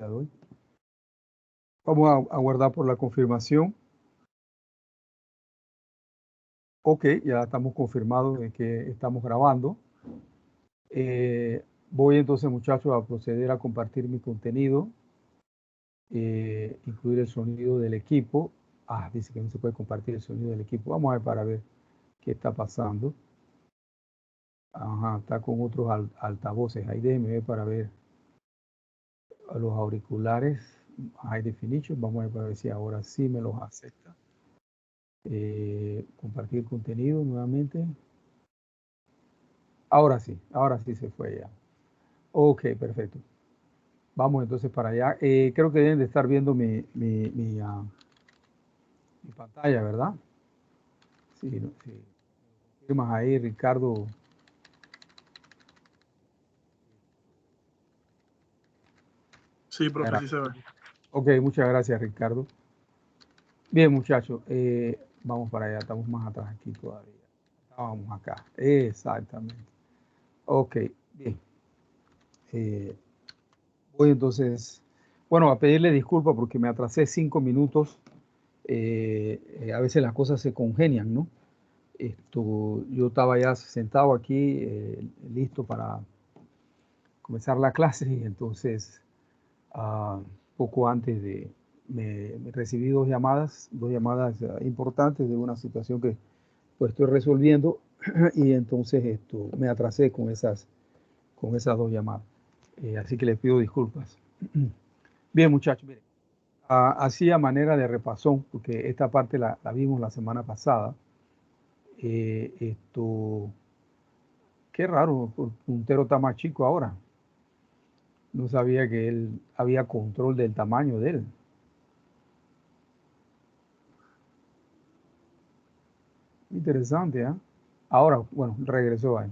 Le doy. Vamos a guardar por la confirmación. Ok, ya estamos confirmados de que estamos grabando. Voy entonces, muchachos, a proceder a compartir mi contenido, incluir el sonido del equipo. Dice que no se puede compartir el sonido del equipo. Vamos a ver para ver qué está pasando. Ajá, está con otros altavoces. Ahí déjenme ver para ver los auriculares. High definition. Vamos a ver para ver si ahora sí me los acepta. Compartir contenido nuevamente. Ahora sí se fue ya. Ok, perfecto. Vamos entonces para allá. Creo que deben de estar viendo mi pantalla, ¿verdad? Sí, sí. Firmas ahí, Ricardo. Sí, profe, sí se ve. Ok, muchas gracias, Ricardo. Bien, muchachos, vamos para allá. Estamos más atrás aquí todavía. Vamos acá. Exactamente. Ok, bien. Voy entonces, bueno, a pedirle disculpas porque me atrasé 5 minutos. A veces las cosas se congenian, ¿no? Yo estaba ya sentado aquí, listo para comenzar la clase y entonces poco antes me recibí dos llamadas importantes de una situación que pues estoy resolviendo y entonces me atrasé con esas dos llamadas. Así que les pido disculpas. Bien, muchachos, miren, así a manera de repasón, porque esta parte la vimos la semana pasada. Qué raro, el puntero está más chico ahora. No sabía que él había control del tamaño de él. Interesante, ¿eh? Ahora, bueno, regresó ahí.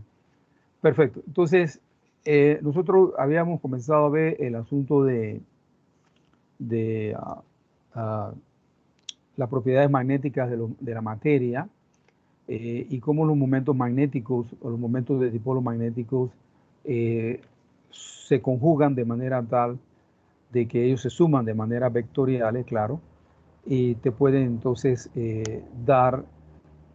Perfecto. Entonces, nosotros habíamos comenzado a ver el asunto de las propiedades magnéticas de la materia y cómo los momentos magnéticos o los momentos de dipolo magnéticos se conjugan de manera tal de que ellos se suman de manera vectorial, claro, y te pueden entonces dar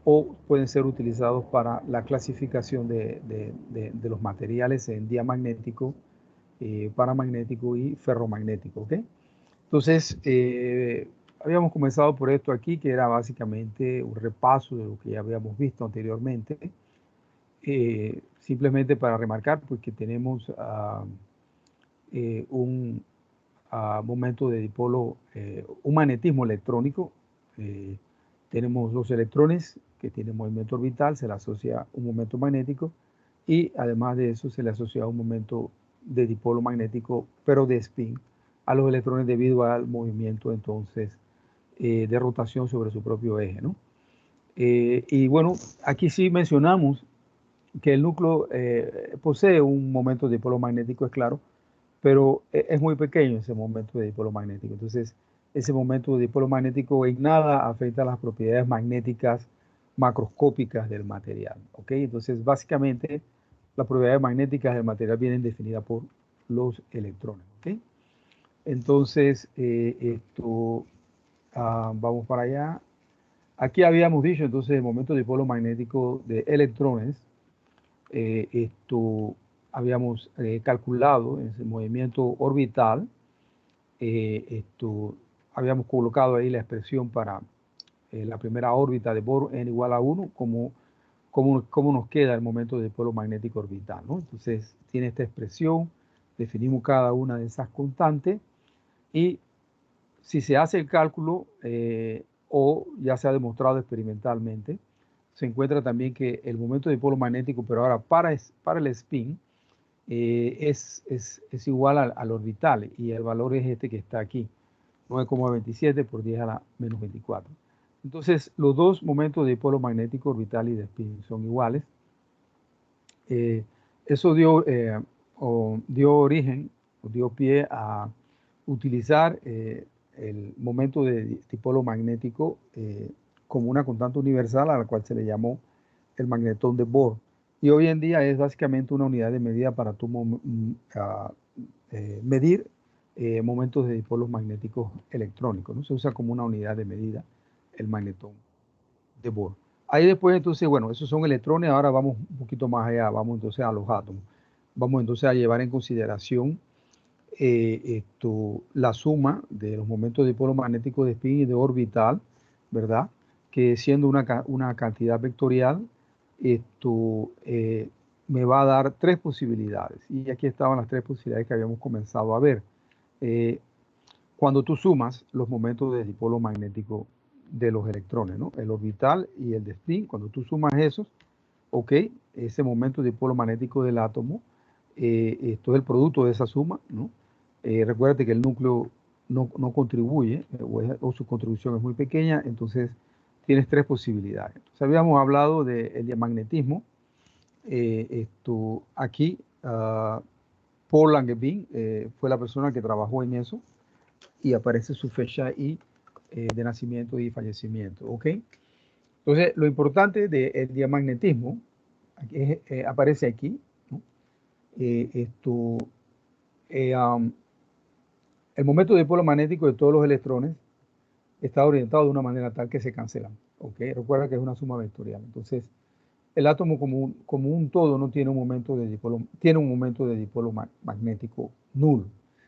o pueden ser utilizados para la clasificación de los materiales en diamagnético, paramagnético y ferromagnético. ¿Okay? Entonces, habíamos comenzado por esto aquí, que era básicamente un repaso de lo que ya habíamos visto anteriormente. Simplemente para remarcar, pues que tenemos un momento de dipolo, un magnetismo electrónico. Tenemos los electrones que tienen movimiento orbital, se le asocia un momento magnético y además de eso se le asocia un momento de dipolo magnético, pero de spin, a los electrones debido al movimiento entonces de rotación sobre su propio eje, ¿no? Y bueno, aquí sí mencionamos que el núcleo posee un momento de dipolo magnético, es claro, pero es muy pequeño ese momento de dipolo magnético. Entonces, ese momento de dipolo magnético en nada afecta a las propiedades magnéticas macroscópicas del material. ¿Ok? Entonces, básicamente, las propiedades magnéticas del material vienen definidas por los electrones. ¿Ok? Entonces, vamos para allá. Aquí habíamos dicho entonces el momento de dipolo magnético de electrones. Habíamos calculado en ese movimiento orbital, habíamos colocado ahí la expresión para la primera órbita de Bohr n igual a 1, cómo nos queda el momento de dipolo magnético orbital, ¿no? Entonces tiene esta expresión, definimos cada una de esas constantes y si se hace el cálculo o ya se ha demostrado experimentalmente, se encuentra también que el momento de dipolo magnético, pero ahora para el spin, es igual al orbital y el valor es este que está aquí, 9,27 por 10 a la menos 24. Entonces, los dos momentos de dipolo magnético orbital y de spin son iguales. Eso dio origen o dio pie a utilizar el momento de dipolo magnético como una constante universal a la cual se le llamó el magnetón de Bohr. Y hoy en día es básicamente una unidad de medida para medir momentos de dipolos magnéticos electrónicos, ¿no? Se usa como una unidad de medida el magnetón de Bohr. Ahí después, entonces, bueno, esos son electrones. Ahora vamos un poquito más allá, vamos entonces a los átomos. Vamos entonces a llevar en consideración la suma de los momentos de dipolo magnético de spin y de orbital, ¿verdad? Que siendo una cantidad vectorial, me va a dar tres posibilidades. Y aquí estaban las tres posibilidades que habíamos comenzado a ver. Cuando tú sumas los momentos de dipolo magnético de los electrones, ¿no? El orbital y el de spin, cuando tú sumas esos, ok, ese momento de dipolo magnético del átomo, esto es el producto de esa suma, ¿no? Recuérdate que el núcleo no contribuye, o su contribución es muy pequeña, entonces tienes tres posibilidades. Entonces, habíamos hablado del diamagnetismo. Aquí, Paul Langevin fue la persona que trabajó en eso, y aparece su fecha de nacimiento y fallecimiento, ¿ok? Entonces, lo importante del diamagnetismo aparece aquí, ¿no? El momento de dipolo magnético de todos los electrones está orientado de una manera tal que se cancelan, ¿ok? Recuerda que es una suma vectorial. Entonces, el átomo como un todo no tiene un momento de dipolo, tiene un momento de dipolo magnético nulo.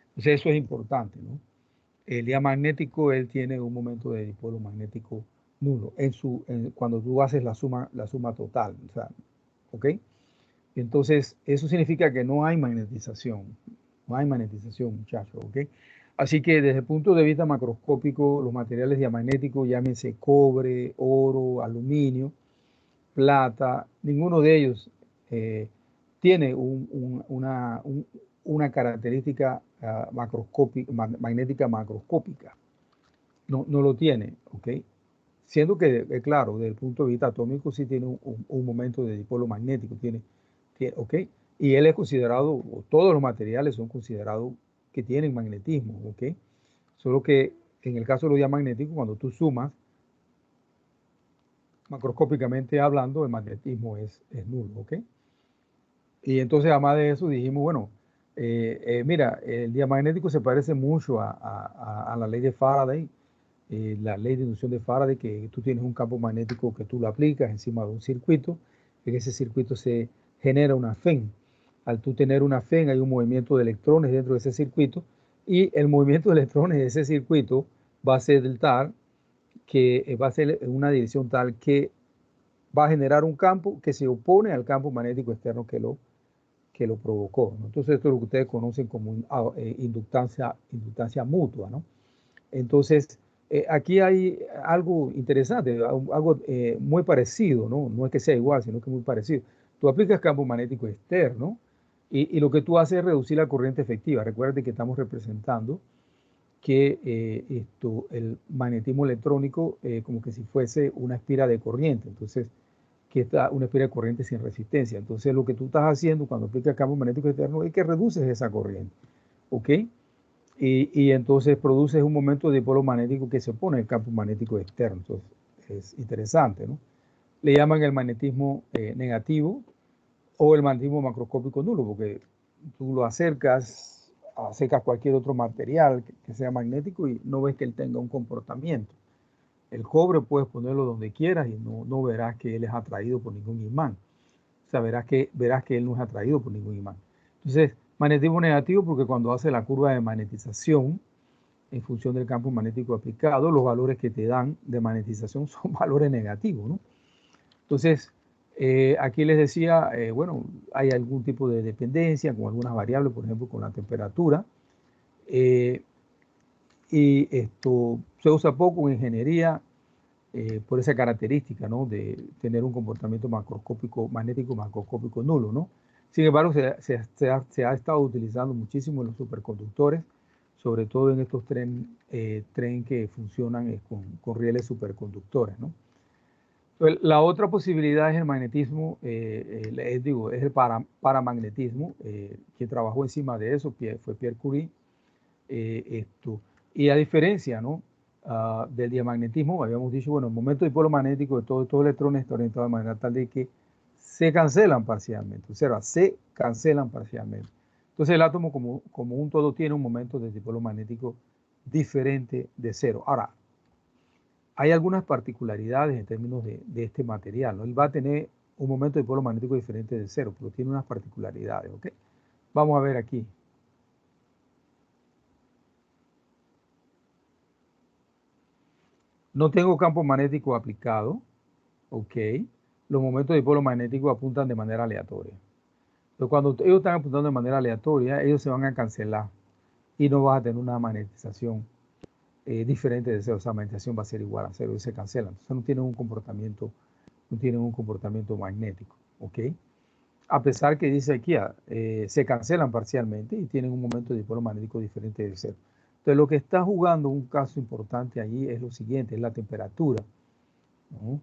Entonces, eso es importante, ¿no? El diamagnético, él tiene un momento de dipolo magnético nulo cuando tú haces la suma total, o sea, ¿ok? Entonces, eso significa que no hay magnetización, muchachos, ¿ok? Así que desde el punto de vista macroscópico, los materiales diamagnéticos, llámense cobre, oro, aluminio, plata, ninguno de ellos tiene una característica magnética macroscópica. No lo tiene, ¿ok? Siendo que, claro, desde el punto de vista atómico sí tiene un momento de dipolo magnético, ¿ok? Y él es considerado, o todos los materiales son considerados que tienen magnetismo, ¿ok? Solo que en el caso de los diamagnéticos, cuando tú sumas, macroscópicamente hablando, el magnetismo es nulo, ¿ok? Y entonces, además de eso, dijimos, bueno, mira, el diamagnético se parece mucho a la ley de Faraday, la ley de inducción de Faraday, que tú tienes un campo magnético que tú lo aplicas encima de un circuito, en ese circuito se genera una FEN. Al tú tener una FEN hay un movimiento de electrones dentro de ese circuito, y el movimiento de electrones de ese circuito va a ser del tal que va a ser en una dirección tal que va a generar un campo que se opone al campo magnético externo que lo provocó, ¿no? Entonces esto es lo que ustedes conocen como inductancia mutua, ¿no? Entonces, aquí hay algo interesante, algo muy parecido, ¿no? No es que sea igual, sino que muy parecido. Tú aplicas campo magnético externo y lo que tú haces es reducir la corriente efectiva. Recuerda que estamos representando que el magnetismo electrónico como que si fuese una espira de corriente. Entonces, que está una espira de corriente sin resistencia. Entonces, lo que tú estás haciendo cuando aplicas campo magnético externo es que reduces esa corriente, ¿ok? Y entonces produces un momento de dipolo magnético que se opone al campo magnético externo. Entonces, es interesante, ¿no? Le llaman el magnetismo negativo o el magnetismo macroscópico nulo, porque tú lo acercas cualquier otro material que sea magnético y no ves que él tenga un comportamiento. El cobre puedes ponerlo donde quieras y no verás que él es atraído por ningún imán. O sea, verás que él no es atraído por ningún imán. Entonces, magnetismo negativo porque cuando hace la curva de magnetización, en función del campo magnético aplicado, los valores que te dan de magnetización son valores negativos, ¿no? Entonces, aquí les decía, bueno, hay algún tipo de dependencia con algunas variables, por ejemplo, con la temperatura. Y esto se usa poco en ingeniería por esa característica, ¿no? De tener un comportamiento magnético macroscópico nulo, ¿no? Sin embargo, se ha estado utilizando muchísimo en los superconductores, sobre todo en estos tren que funcionan con rieles superconductores, ¿no? Entonces, la otra posibilidad es el magnetismo, es el paramagnetismo, que trabajó encima de eso, fue Pierre Curie. Y a diferencia, ¿no? Del diamagnetismo, habíamos dicho, bueno, el momento de dipolo magnético de todos estos electrones está orientado de manera tal de que se cancelan parcialmente, observa, se cancelan parcialmente. Entonces el átomo como un todo tiene un momento de dipolo magnético diferente de cero. Ahora, hay algunas particularidades en términos de este material, ¿no? Él va a tener un momento de dipolo magnético diferente de cero, pero tiene unas particularidades, ¿ok? Vamos a ver aquí. No tengo campo magnético aplicado, ¿ok? Los momentos de dipolo magnético apuntan de manera aleatoria. Pero cuando ellos están apuntando de manera aleatoria, ellos se van a cancelar y no vas a tener una magnetización diferente de cero. Esa magnetización va a ser igual a cero y se cancelan. Entonces no tienen un comportamiento magnético, ¿ok? A pesar que dice aquí, se cancelan parcialmente y tienen un momento de dipolo magnético diferente de cero. Entonces lo que está jugando un caso importante allí es lo siguiente, es la temperatura, ¿no?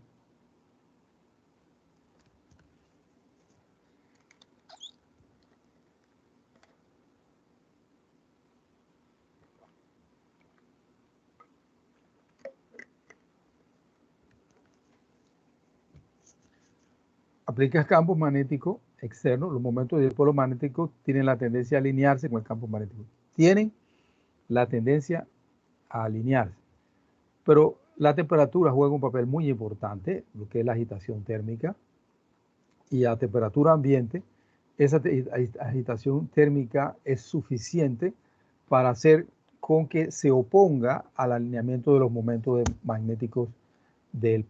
Aplicas campo magnético externo, los momentos de dipolo magnético tienen la tendencia a alinearse con el campo magnético. Tienen la tendencia a alinearse. Pero la temperatura juega un papel muy importante, lo que es la agitación térmica. Y a temperatura ambiente, esa agitación térmica es suficiente para hacer con que se oponga al alineamiento de los momentos magnéticos del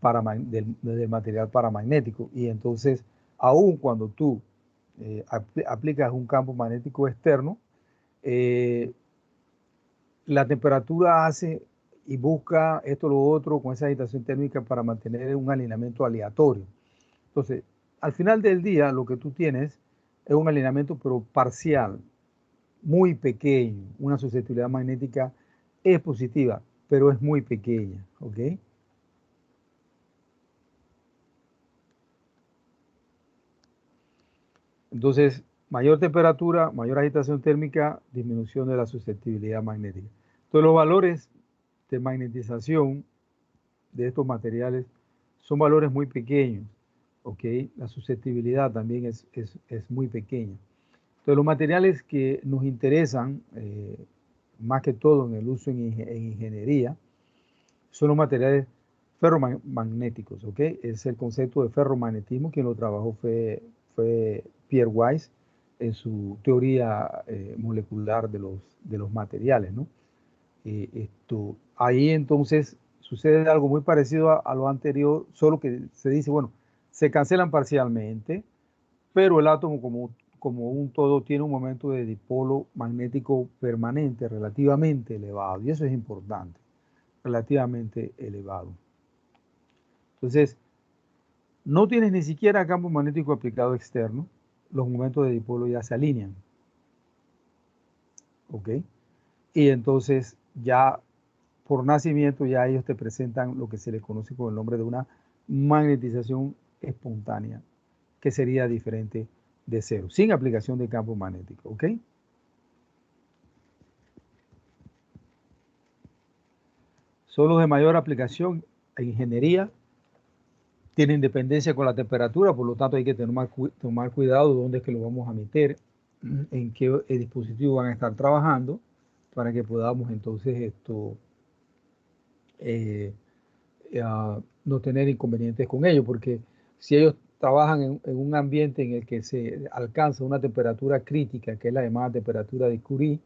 material paramagnético. Y entonces, aun cuando tú aplicas un campo magnético externo, la temperatura hace y busca esto o lo otro con esa agitación térmica para mantener un alineamiento aleatorio. Entonces, al final del día, lo que tú tienes es un alineamiento, pero parcial, muy pequeño. Una susceptibilidad magnética es positiva, pero es muy pequeña, ¿ok? Entonces, mayor temperatura, mayor agitación térmica, disminución de la susceptibilidad magnética. Entonces, los valores de magnetización de estos materiales son valores muy pequeños, ¿ok? La susceptibilidad también es muy pequeña. Entonces, los materiales que nos interesan, más que todo en el uso en ingeniería, son los materiales ferromagnéticos, ¿ok? Es el concepto de ferromagnetismo, quien lo trabajó fue Pierre Weiss en su teoría molecular de los materiales, ¿no? Ahí entonces sucede algo muy parecido a lo anterior, solo que se dice, bueno, se cancelan parcialmente, pero el átomo como un todo tiene un momento de dipolo magnético permanente relativamente elevado, y eso es importante, relativamente elevado. Entonces, no tienes ni siquiera campo magnético aplicado externo, los momentos de dipolo ya se alinean, ¿ok? Y entonces ya por nacimiento ya ellos te presentan lo que se le conoce con el nombre de una magnetización espontánea, que sería diferente de cero, sin aplicación de campo magnético, ¿ok? Son los de mayor aplicación en ingeniería, tienen dependencia con la temperatura, por lo tanto hay que tomar cuidado de dónde es que lo vamos a meter, en qué dispositivo van a estar trabajando, para que podamos entonces no tener inconvenientes con ellos, porque si ellos trabajan en un ambiente en el que se alcanza una temperatura crítica, que es la llamada temperatura de Curie,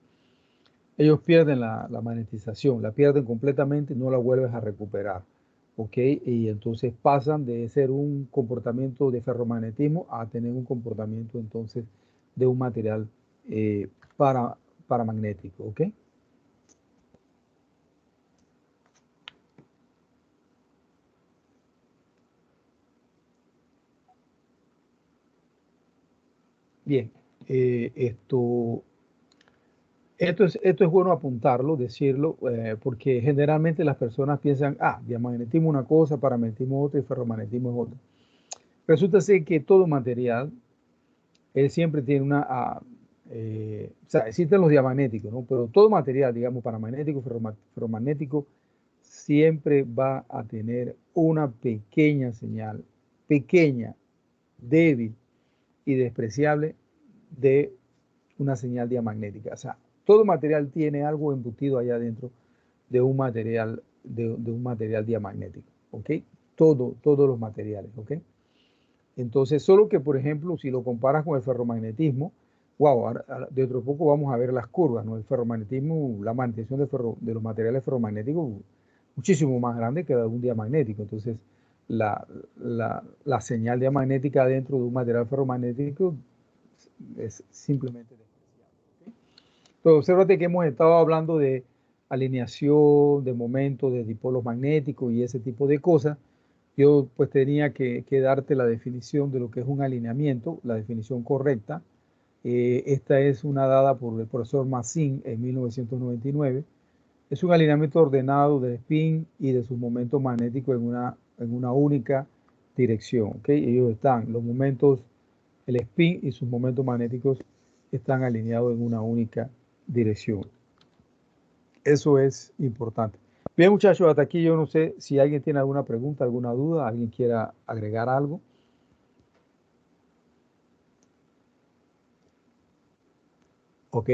ellos pierden la magnetización, la pierden completamente y no la vuelves a recuperar, ¿ok? Y entonces pasan de ser un comportamiento de ferromagnetismo a tener un comportamiento entonces de un material paramagnético, ¿ok? Bien, esto es bueno apuntarlo, decirlo, porque generalmente las personas piensan, diamagnetismo es una cosa, paramagnetismo es otra y ferromagnetismo es otra. Resulta ser que todo material, él siempre tiene o sea, existen los diamagnéticos, ¿no? Pero todo material, digamos, paramagnético, ferromagnético, siempre va a tener una pequeña señal, pequeña, débil y despreciable de una señal diamagnética. O sea, todo material tiene algo embutido allá adentro de un material, de un material diamagnético, ¿ok? Todos los materiales, ¿ok? Entonces, solo que, por ejemplo, si lo comparas con el ferromagnetismo, wow, dentro de poco vamos a ver las curvas, ¿no? El ferromagnetismo, la magnetización de los materiales ferromagnéticos, muchísimo más grande que de un diamagnético. Entonces, la señal diamagnética dentro de un material ferromagnético es simplemente despreciable, ¿okay? Pero obsérvate que hemos estado hablando de alineación, de momentos, de dipolos magnéticos y ese tipo de cosas. Yo pues tenía que darte la definición de lo que es un alineamiento, la definición correcta. Esta es una dada por el profesor Massin en 1999. Es un alineamiento ordenado del spin y de sus momentos magnéticos en una única dirección, ¿okay? Ellos están, los momentos, el spin y sus momentos magnéticos están alineados en una única dirección. Eso es importante. Bien, muchachos, hasta aquí yo no sé si alguien tiene alguna pregunta, alguna duda, alguien quiera agregar algo. Ok,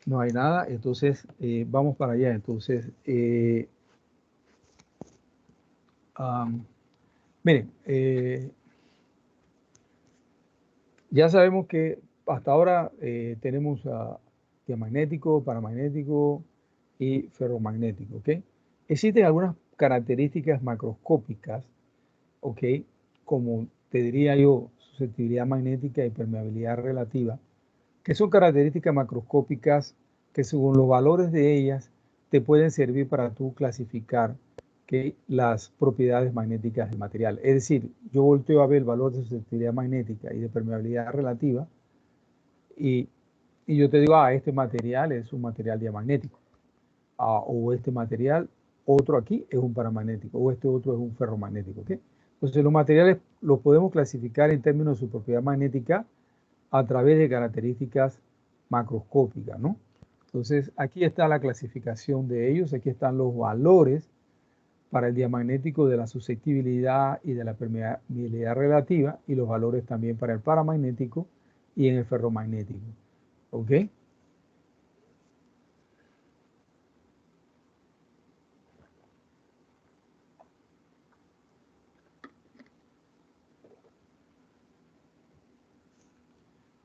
no hay nada, entonces vamos para allá. Entonces, miren, ya sabemos que hasta ahora tenemos diamagnético, paramagnético y ferromagnético, ¿ok? Existen algunas características macroscópicas, ¿ok? Como te diría yo, susceptibilidad magnética y permeabilidad relativa, que son características macroscópicas que según los valores de ellas te pueden servir para tú clasificar las propiedades magnéticas del material. Es decir, yo volteo a ver el valor de susceptibilidad magnética y de permeabilidad relativa y yo te digo, este material es un material diamagnético, o este material, otro aquí es un paramagnético, o este otro es un ferromagnético, ¿okay? Entonces los materiales los podemos clasificar en términos de su propiedad magnética a través de características macroscópicas, ¿no? Entonces, aquí está la clasificación de ellos, aquí están los valores para el diamagnético de la susceptibilidad y de la permeabilidad relativa y los valores también para el paramagnético y en el ferromagnético, ¿ok?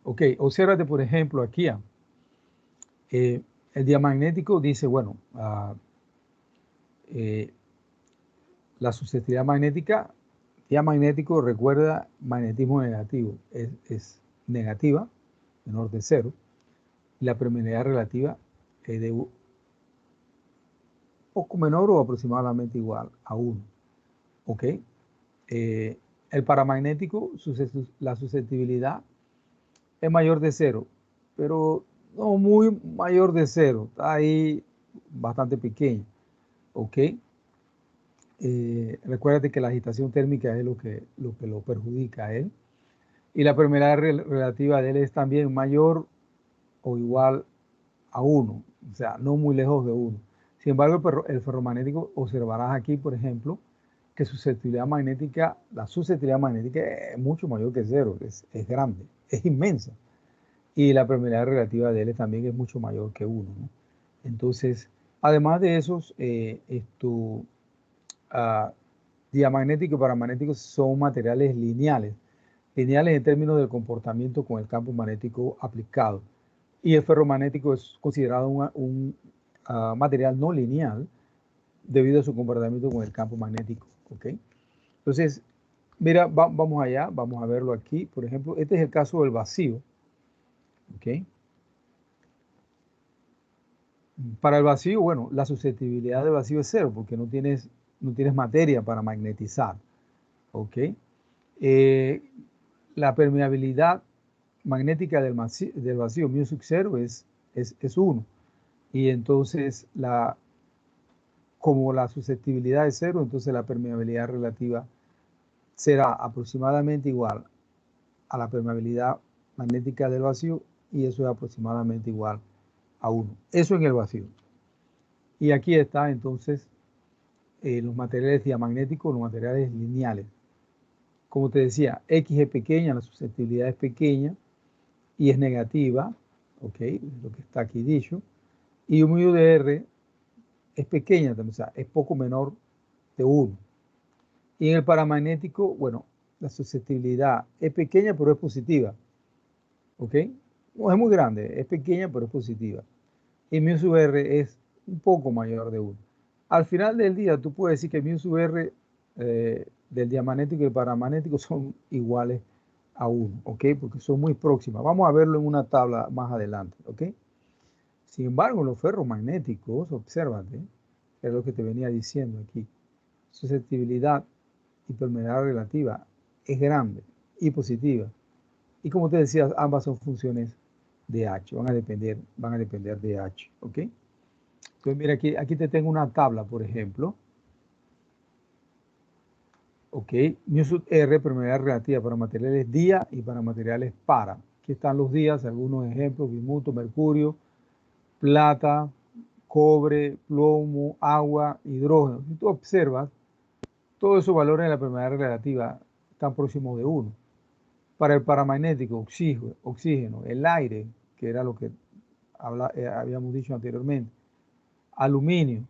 Ok, obsérvate por ejemplo aquí, el diamagnético dice, bueno, la susceptibilidad magnética, diamagnético recuerda magnetismo negativo, es negativa, menor de 0, y la permeabilidad relativa es de poco menor o aproximadamente igual a 1, ¿ok? El paramagnético, la susceptibilidad es mayor de 0, pero no muy mayor de 0, está ahí bastante pequeño, ¿ok? Recuérdate que la agitación térmica es lo que lo perjudica a él. Y la permeabilidad relativa de él es también mayor o igual a 1, o sea, no muy lejos de 1. Sin embargo, el ferromagnético, observarás aquí, por ejemplo, que la susceptibilidad magnética es mucho mayor que 0, es grande, es inmensa. Y la permeabilidad relativa de él también es mucho mayor que 1, ¿no? Entonces, además de esos, diamagnético y paramagnético son materiales lineales en términos del comportamiento con el campo magnético aplicado. Y el ferromagnético es considerado un material no lineal debido a su comportamiento con el campo magnético, ¿ok? Entonces, mira, vamos allá, vamos a verlo aquí. Por ejemplo, este es el caso del vacío, ¿ok? Para el vacío, bueno, la susceptibilidad del vacío es 0 porque no tienes materia para magnetizar, ¿ok? La permeabilidad magnética del vacío, mu sub 0, es 1. Y entonces, como la susceptibilidad es 0, entonces la permeabilidad relativa será aproximadamente igual a la permeabilidad magnética del vacío, y eso es aproximadamente igual a 1. Eso en el vacío. Y aquí está entonces los materiales diamagnéticos, los materiales lineales. Como te decía, X es pequeña, la susceptibilidad es pequeña y es negativa, ¿ok? Lo que está aquí dicho. Y un mu de R es pequeña también, o sea, es poco menor de 1. Y en el paramagnético, bueno, la susceptibilidad es pequeña, pero es positiva, ¿ok? No es muy grande, es pequeña, pero es positiva. Y mu sub R es un poco mayor de 1. Al final del día, tú puedes decir que mu sub R del diamagnético y el paramagnético son iguales a 1, ¿ok? Porque son muy próximas. Vamos a verlo en una tabla más adelante, ¿ok? Sin embargo, los ferromagnéticos, obsérvate, que es lo que te venía diciendo aquí, susceptibilidad y permeabilidad relativa es grande y positiva. Y como te decía, ambas son funciones de H, van a depender de H, ¿ok? Entonces, mira, aquí te tengo una tabla, por ejemplo, ¿ok? Mu sub R, permeabilidad relativa para materiales día y para materiales para. Aquí están los días, algunos ejemplos, bismuto, mercurio, plata, cobre, plomo, agua, hidrógeno. Si tú observas, todos esos valores de la permeabilidad relativa están próximos de 1. Para el paramagnético, oxígeno, el aire, que era lo que habíamos dicho anteriormente, aluminio,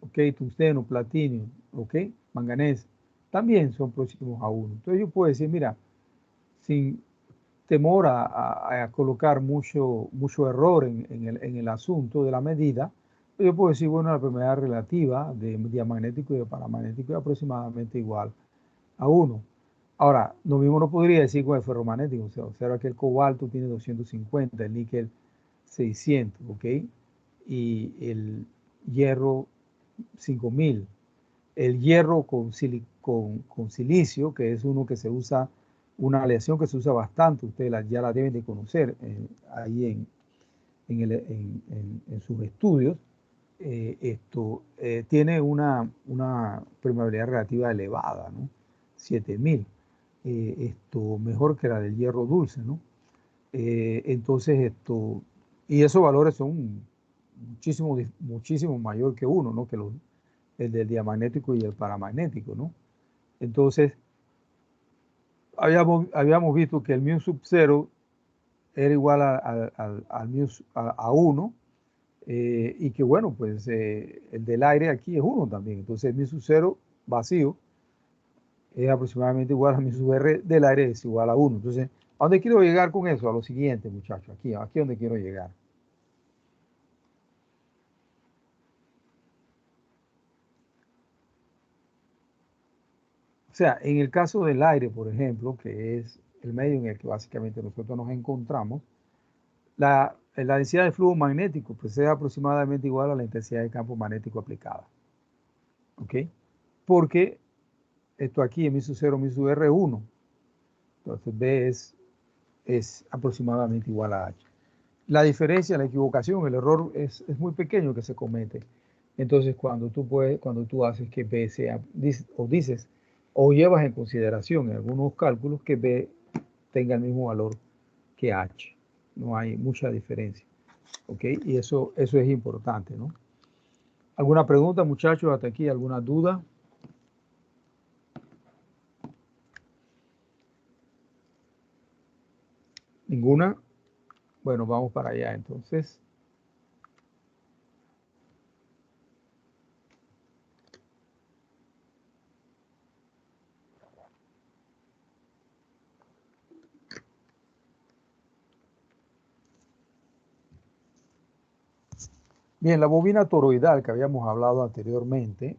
¿ok? Tungsteno, platinio, ¿ok? Manganeso, también son próximos a 1. Entonces yo puedo decir, mira, sin temor a colocar mucho error en el asunto de la medida, yo puedo decir, bueno, la permeabilidad relativa de diamagnético y de paramagnético es aproximadamente igual a 1. Ahora, lo mismo no podría decir con el ferromagnético. O sea, observa que el cobalto tiene 250, el níquel 600, ¿ok? Y el hierro 5000. El hierro con silicio, que es uno que se usa, una aleación que se usa bastante, ustedes ya la deben de conocer ahí en sus estudios. Tiene una permeabilidad relativa elevada, ¿no? 7000. Mejor que la del hierro dulce, ¿no? Entonces, y esos valores son muchísimo mayor que 1, ¿no? Que el del diamagnético y el paramagnético, ¿no? Entonces, habíamos visto que el mu sub 0 era igual a 1, y que bueno, pues el del aire aquí es 1 también. Entonces, el mu sub 0 vacío es aproximadamente igual a mi sub R del aire es igual a 1. Entonces, ¿a dónde quiero llegar con eso? A lo siguiente, muchachos. Aquí es donde quiero llegar. O sea, en el caso del aire, por ejemplo, que es el medio en el que básicamente nosotros nos encontramos, la densidad de flujo magnético pues, es aproximadamente igual a la intensidad de campo magnético aplicada. ¿Ok? Porque esto aquí, mi sub 0, mi sub R 1. Entonces, B es aproximadamente igual a H. La diferencia, la equivocación, el error es muy pequeño que se comete. Entonces, cuando tú haces que B sea, o dices, o llevas en consideración en algunos cálculos que B tenga el mismo valor que H. No hay mucha diferencia. ¿Ok? Y eso es importante, ¿no? ¿Alguna pregunta, muchachos, hasta aquí? ¿Alguna duda? ¿Ninguna? Bueno, vamos para allá entonces. Bien, la bobina toroidal que habíamos hablado anteriormente,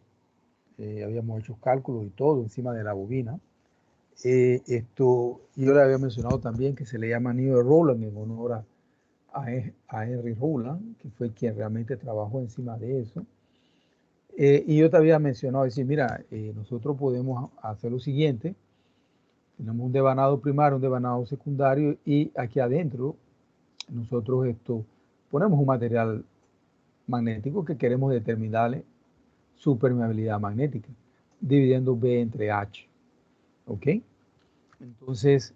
habíamos hecho cálculos y todo encima de la bobina. Yo le había mencionado también que se le llama anillo de Rowland en honor a Henry Rowland, que fue quien realmente trabajó encima de eso. Y yo te había mencionado, decir, mira, nosotros podemos hacer lo siguiente, tenemos un devanado primario, un devanado secundario, y aquí adentro nosotros ponemos un material magnético que queremos determinarle su permeabilidad magnética, dividiendo B entre H. ¿Ok? Entonces,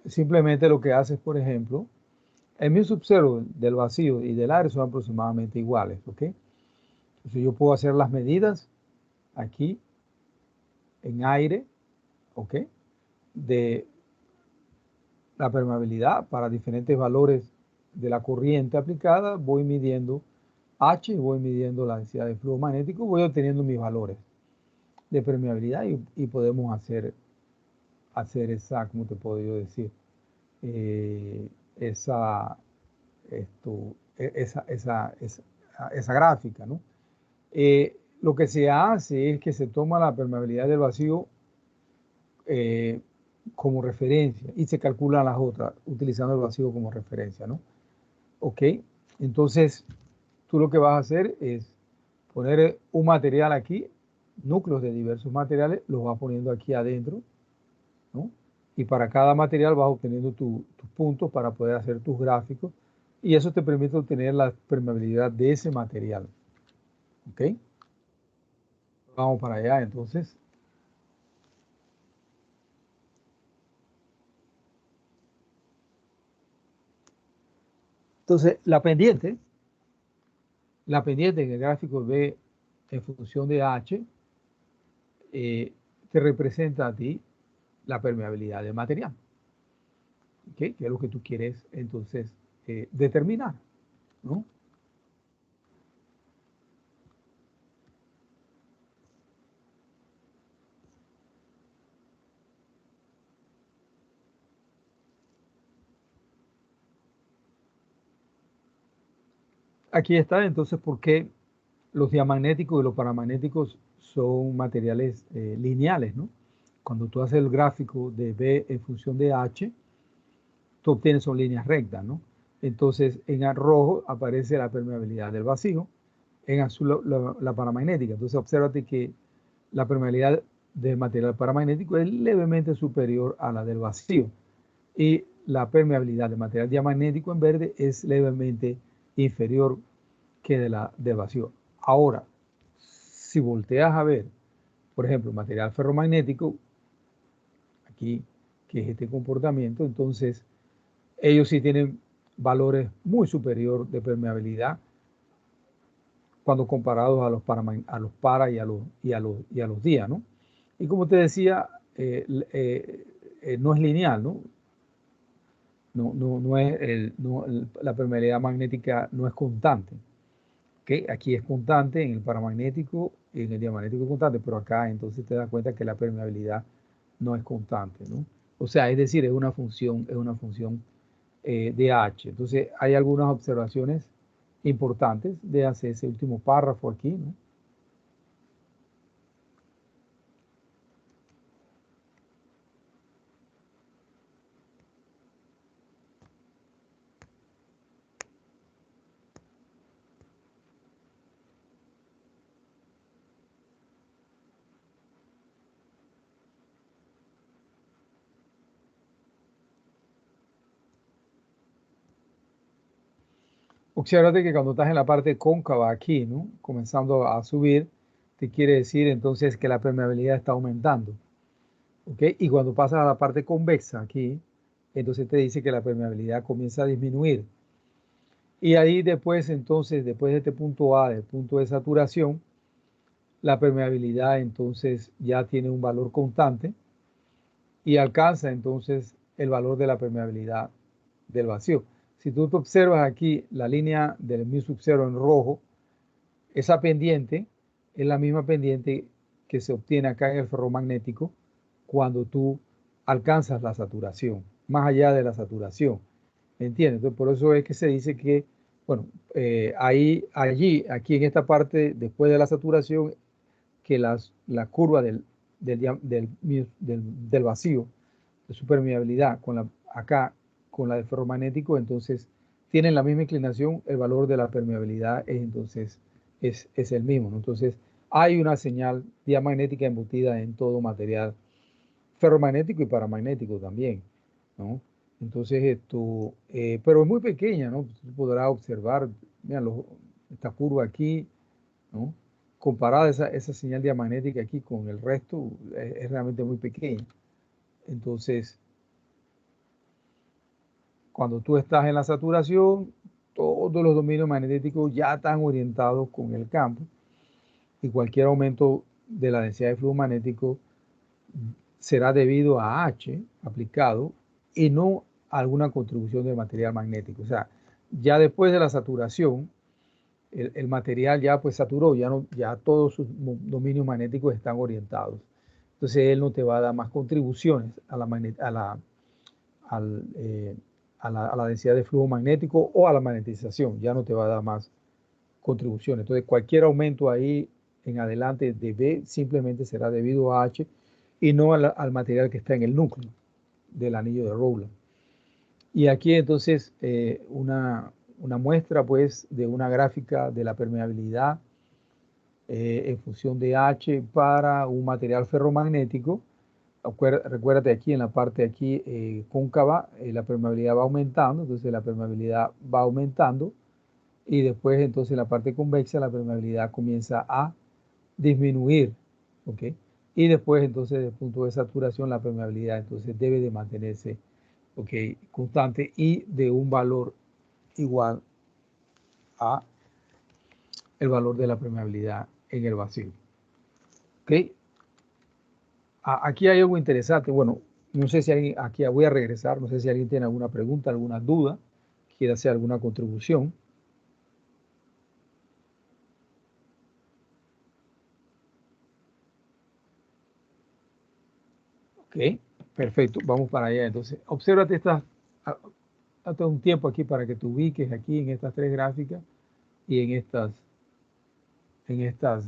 simplemente lo que haces, por ejemplo, El mu sub 0 del vacío y del aire son aproximadamente iguales, ¿ok? Entonces yo puedo hacer las medidas aquí en aire, ¿ok? De la permeabilidad para diferentes valores de la corriente aplicada, voy midiendo H, voy midiendo la densidad de flujo magnético, voy obteniendo mis valores de permeabilidad y podemos hacer esa, ¿cómo te puedo yo decir? Esa, esa gráfica, ¿no? Lo que se hace es que se toma la permeabilidad del vacío como referencia y se calculan las otras utilizando el vacío como referencia, ¿no? Ok, entonces tú lo que vas a hacer es poner un material aquí, núcleos de diversos materiales, los vas poniendo aquí adentro, ¿no? Y para cada material vas obteniendo tus puntos para poder hacer tus gráficos y eso te permite obtener la permeabilidad de ese material. ¿Ok? Vamos para allá entonces. Entonces, la pendiente en el gráfico B en función de H te representa a ti la permeabilidad del material. ¿Ok? Que es lo que tú quieres entonces determinar, ¿no? Aquí está entonces por qué los diamagnéticos y los paramagnéticos son materiales lineales, ¿no? Cuando tú haces el gráfico de B en función de H, tú obtienes son líneas rectas, ¿no? Entonces, en rojo aparece la permeabilidad del vacío, en azul la paramagnética. Entonces, obsérvate que la permeabilidad del material paramagnético es levemente superior a la del vacío y la permeabilidad del material diamagnético en verde es levemente inferior que del vacío. Ahora, si volteas a ver, por ejemplo, material ferromagnético, aquí, que es este comportamiento, entonces ellos sí tienen valores muy superiores de permeabilidad cuando comparados a los para y a los días, ¿no? Y como te decía, no es lineal, ¿no? No es la permeabilidad magnética no es constante. ¿Okay? Aquí es constante en el paramagnético y en el diamagnético es constante, pero acá entonces te das cuenta que la permeabilidad no es constante, ¿no? O sea, es decir, es una función de H. Entonces, hay algunas observaciones importantes de hacer ese último párrafo aquí, ¿no? Obsérvate que cuando estás en la parte cóncava aquí, ¿no? Comenzando a subir, te quiere decir entonces que la permeabilidad está aumentando. ¿Ok? Y cuando pasas a la parte convexa aquí, entonces te dice que la permeabilidad comienza a disminuir. Y ahí después, entonces, después de este punto A, del punto de saturación, la permeabilidad entonces ya tiene un valor constante y alcanza entonces el valor de la permeabilidad del vacío. Si tú te observas aquí la línea del mu sub 0 en rojo, esa pendiente es la misma pendiente que se obtiene acá en el ferromagnético cuando tú alcanzas la saturación, más allá de la saturación. ¿Entiendes? Entonces, por eso es que se dice que, bueno, aquí en esta parte, después de la saturación, que la curva del vacío, de su permeabilidad, acá con la de ferromagnético, entonces tienen la misma inclinación, el valor de la permeabilidad entonces es el mismo, ¿no? Entonces hay una señal diamagnética embutida en todo material ferromagnético y paramagnético también, ¿no? Entonces pero es muy pequeña, ¿no? Tú podrás observar, mira, esta curva aquí, ¿no? Comparada esa señal diamagnética aquí con el resto, es realmente muy pequeña. Entonces, Cuando tú estás en la saturación, todos los dominios magnéticos ya están orientados con el campo y cualquier aumento de la densidad de flujo magnético será debido a H aplicado y no a alguna contribución del material magnético. O sea, ya después de la saturación, el material ya pues saturó, ya todos sus dominios magnéticos están orientados. Entonces él no te va a dar más contribuciones a la densidad de flujo magnético o a la magnetización, ya no te va a dar más contribuciones. Entonces cualquier aumento ahí en adelante de B simplemente será debido a H y no al material que está en el núcleo del anillo de Rowland. Y aquí entonces una muestra pues de una gráfica de la permeabilidad en función de H para un material ferromagnético. Recuérdate aquí en la parte aquí cóncava, la permeabilidad va aumentando, entonces la permeabilidad va aumentando y después entonces en la parte convexa la permeabilidad comienza a disminuir, ¿ok? Y después entonces desde el punto de saturación la permeabilidad entonces debe de mantenerse, ¿ok?, constante y de un valor igual a el valor de la permeabilidad en el vacío, ¿ok? Aquí hay algo interesante. Bueno, no sé si alguien, aquí voy a regresar, no sé si alguien tiene alguna pregunta, alguna duda, quiere hacer alguna contribución. Ok, perfecto, vamos para allá. Entonces, obsérvate hasta un tiempo aquí para que te ubiques aquí en estas tres gráficas y en estas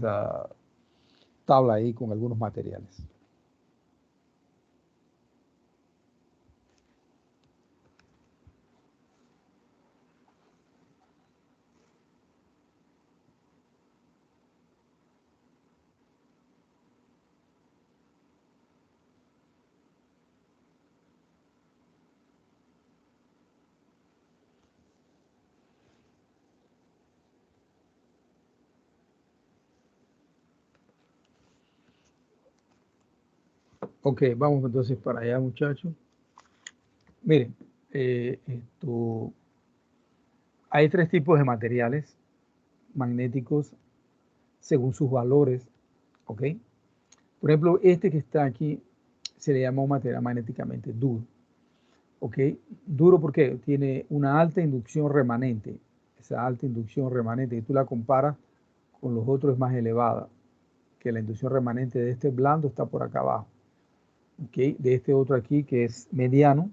tablas ahí con algunos materiales. Ok, vamos entonces para allá, muchachos. Miren, hay tres tipos de materiales magnéticos según sus valores, ¿ok? Por ejemplo, este que está aquí se le llama un material magnéticamente duro, ¿ok? Duro porque tiene una alta inducción remanente. Esa alta inducción remanente, que tú la comparas con los otros, es más elevada, que la inducción remanente de este blando está por acá abajo, ¿ok? De este otro aquí que es mediano,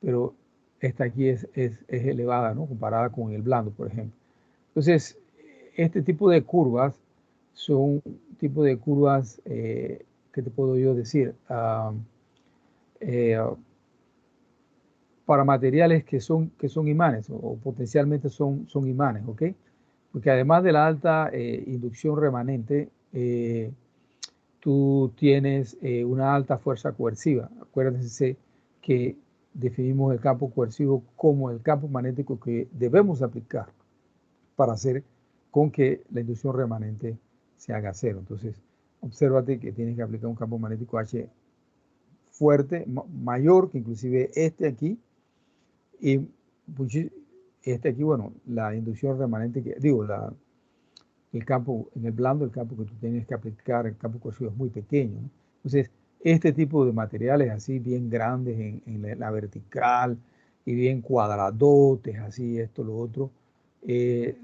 pero esta aquí es elevada, ¿no?, comparada con el blando, por ejemplo. Entonces, este tipo de curvas son tipo de curvas, ¿qué te puedo yo decir? Para materiales que son imanes o potencialmente son imanes, ¿ok? Porque además de la alta inducción remanente, tú tienes una alta fuerza coerciva. Acuérdense que definimos el campo coercivo como el campo magnético que debemos aplicar para hacer con que la inducción remanente se haga cero. Entonces, obsérvate que tienes que aplicar un campo magnético H fuerte, mayor que inclusive este aquí, y este aquí, bueno, la inducción remanente, el campo en el blando, el campo que tú tienes que aplicar, el campo coercivo es muy pequeño, ¿no? Entonces, este tipo de materiales así bien grandes en la vertical y bien cuadradotes, así, esto, lo otro,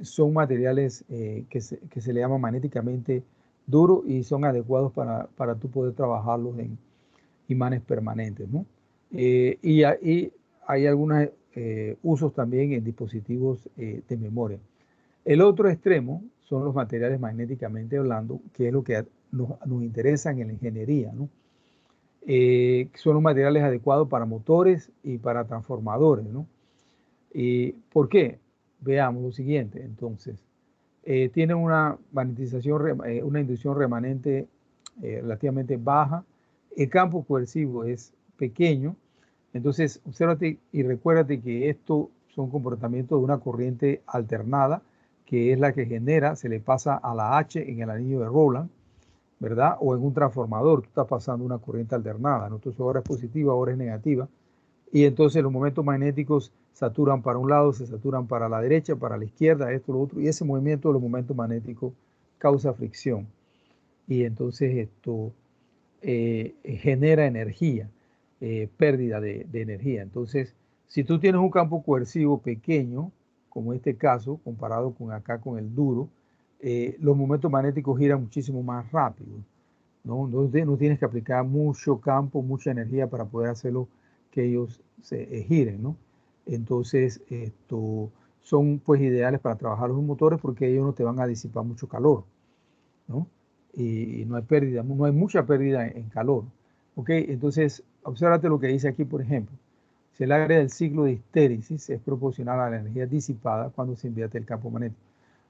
son materiales que se le llaman magnéticamente duros y son adecuados para tú poder trabajarlos en imanes permanentes, ¿no? Y hay algunos usos también en dispositivos de memoria. El otro extremo son los materiales magnéticamente hablando, que es lo que nos interesa en la ingeniería, ¿no? Son los materiales adecuados para motores y para transformadores, ¿no? ¿Por qué? Veamos lo siguiente, entonces. Tienen una magnetización, una inducción remanente relativamente baja. El campo coercivo es pequeño. Entonces, obsérvate y recuérdate que estos son comportamientos de una corriente alternada, que es la que genera, se le pasa a la H en el anillo de Rowland, ¿verdad? O en un transformador, tú estás pasando una corriente alternada, ¿no? Entonces ahora es positiva, ahora es negativa. y entonces los momentos magnéticos saturan para un lado, se saturan para la derecha, para la izquierda, esto, lo otro, y ese movimiento de los momentos magnéticos causa fricción. Y entonces esto genera energía, pérdida de energía. Entonces, si tú tienes un campo coercivo pequeño, como este caso, comparado con acá con el duro, los momentos magnéticos giran muchísimo más rápido, ¿no? No tienes que aplicar mucho campo, mucha energía para poder hacerlo que ellos se giren, ¿no? Entonces, son pues ideales para trabajar los motores porque ellos no te van a disipar mucho calor, ¿no? Y no hay pérdida, no hay mucha pérdida en calor. ¿Ok? Entonces, obsérvate lo que dice aquí, por ejemplo. Si el área del ciclo de histéresis es proporcional a la energía disipada cuando se invierte el campo magnético.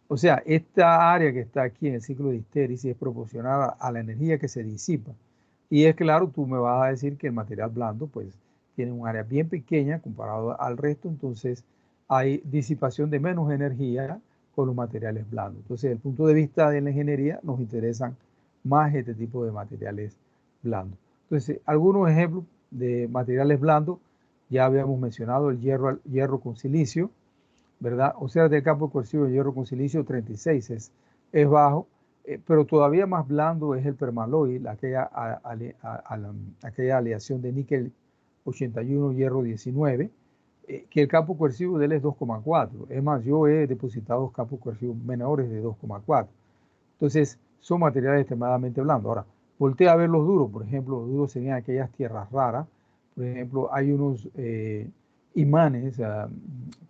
O sea, esta área que está aquí en el ciclo de histéresis es proporcional a la energía que se disipa. Y es claro, tú me vas a decir que el material blando, pues, tiene un área bien pequeña comparado al resto, entonces hay disipación de menos energía con los materiales blandos. Entonces, desde el punto de vista de la ingeniería, nos interesan más este tipo de materiales blandos. Entonces, algunos ejemplos de materiales blandos, ya habíamos mencionado el hierro con silicio, ¿verdad? O sea, del campo coercivo de hierro con silicio 36 es bajo, pero todavía más blando es el permaloy, aquella aleación de níquel 81, hierro 19, que el campo coercivo de él es 2,4. Es más, yo he depositado campos coercivos menores de 2,4. Entonces, son materiales extremadamente blandos. Ahora, voltea a ver los duros. Por ejemplo, los duros serían aquellas tierras raras. Por ejemplo, hay unos imanes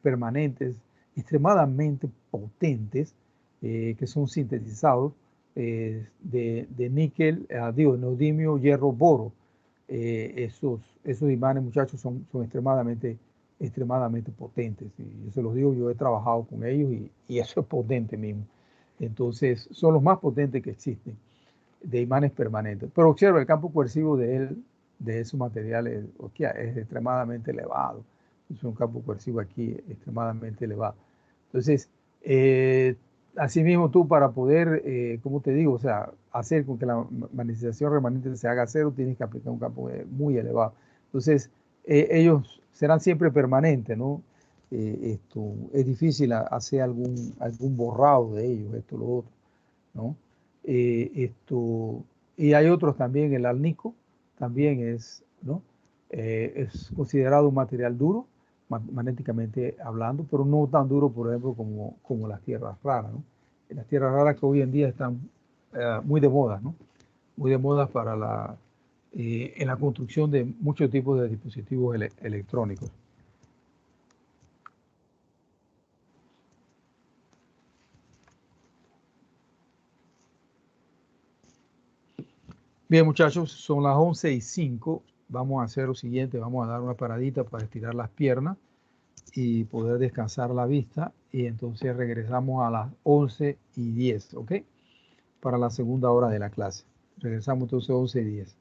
permanentes extremadamente potentes que son sintetizados de níquel, neodimio, hierro, boro. Esos imanes, muchachos, son extremadamente potentes. Y yo se los digo, yo he trabajado con ellos y eso es potente mismo. Entonces, son los más potentes que existen de imanes permanentes. Pero observa, el campo coercivo de esos materiales, es extremadamente elevado. Es un campo coercivo aquí extremadamente elevado. Entonces, asimismo tú para poder, como te digo, o sea, hacer con que la magnetización remanente se haga cero, tienes que aplicar un campo muy elevado. Entonces, ellos serán siempre permanentes, ¿no? Es difícil hacer algún borrado de ellos, esto, lo otro, ¿no? Y hay otros también, el alnico también es, ¿no? Es considerado un material duro, magnéticamente hablando, pero no tan duro, por ejemplo, como las tierras raras, ¿no? Las tierras raras que hoy en día están muy de moda, ¿no? Muy de moda en la construcción de muchos tipos de dispositivos electrónicos. Bien, muchachos, son las 11:05. Vamos a hacer lo siguiente, vamos a dar una paradita para estirar las piernas y poder descansar la vista. Y entonces regresamos a las 11:10, ¿ok? Para la segunda hora de la clase. Regresamos entonces a 11:10.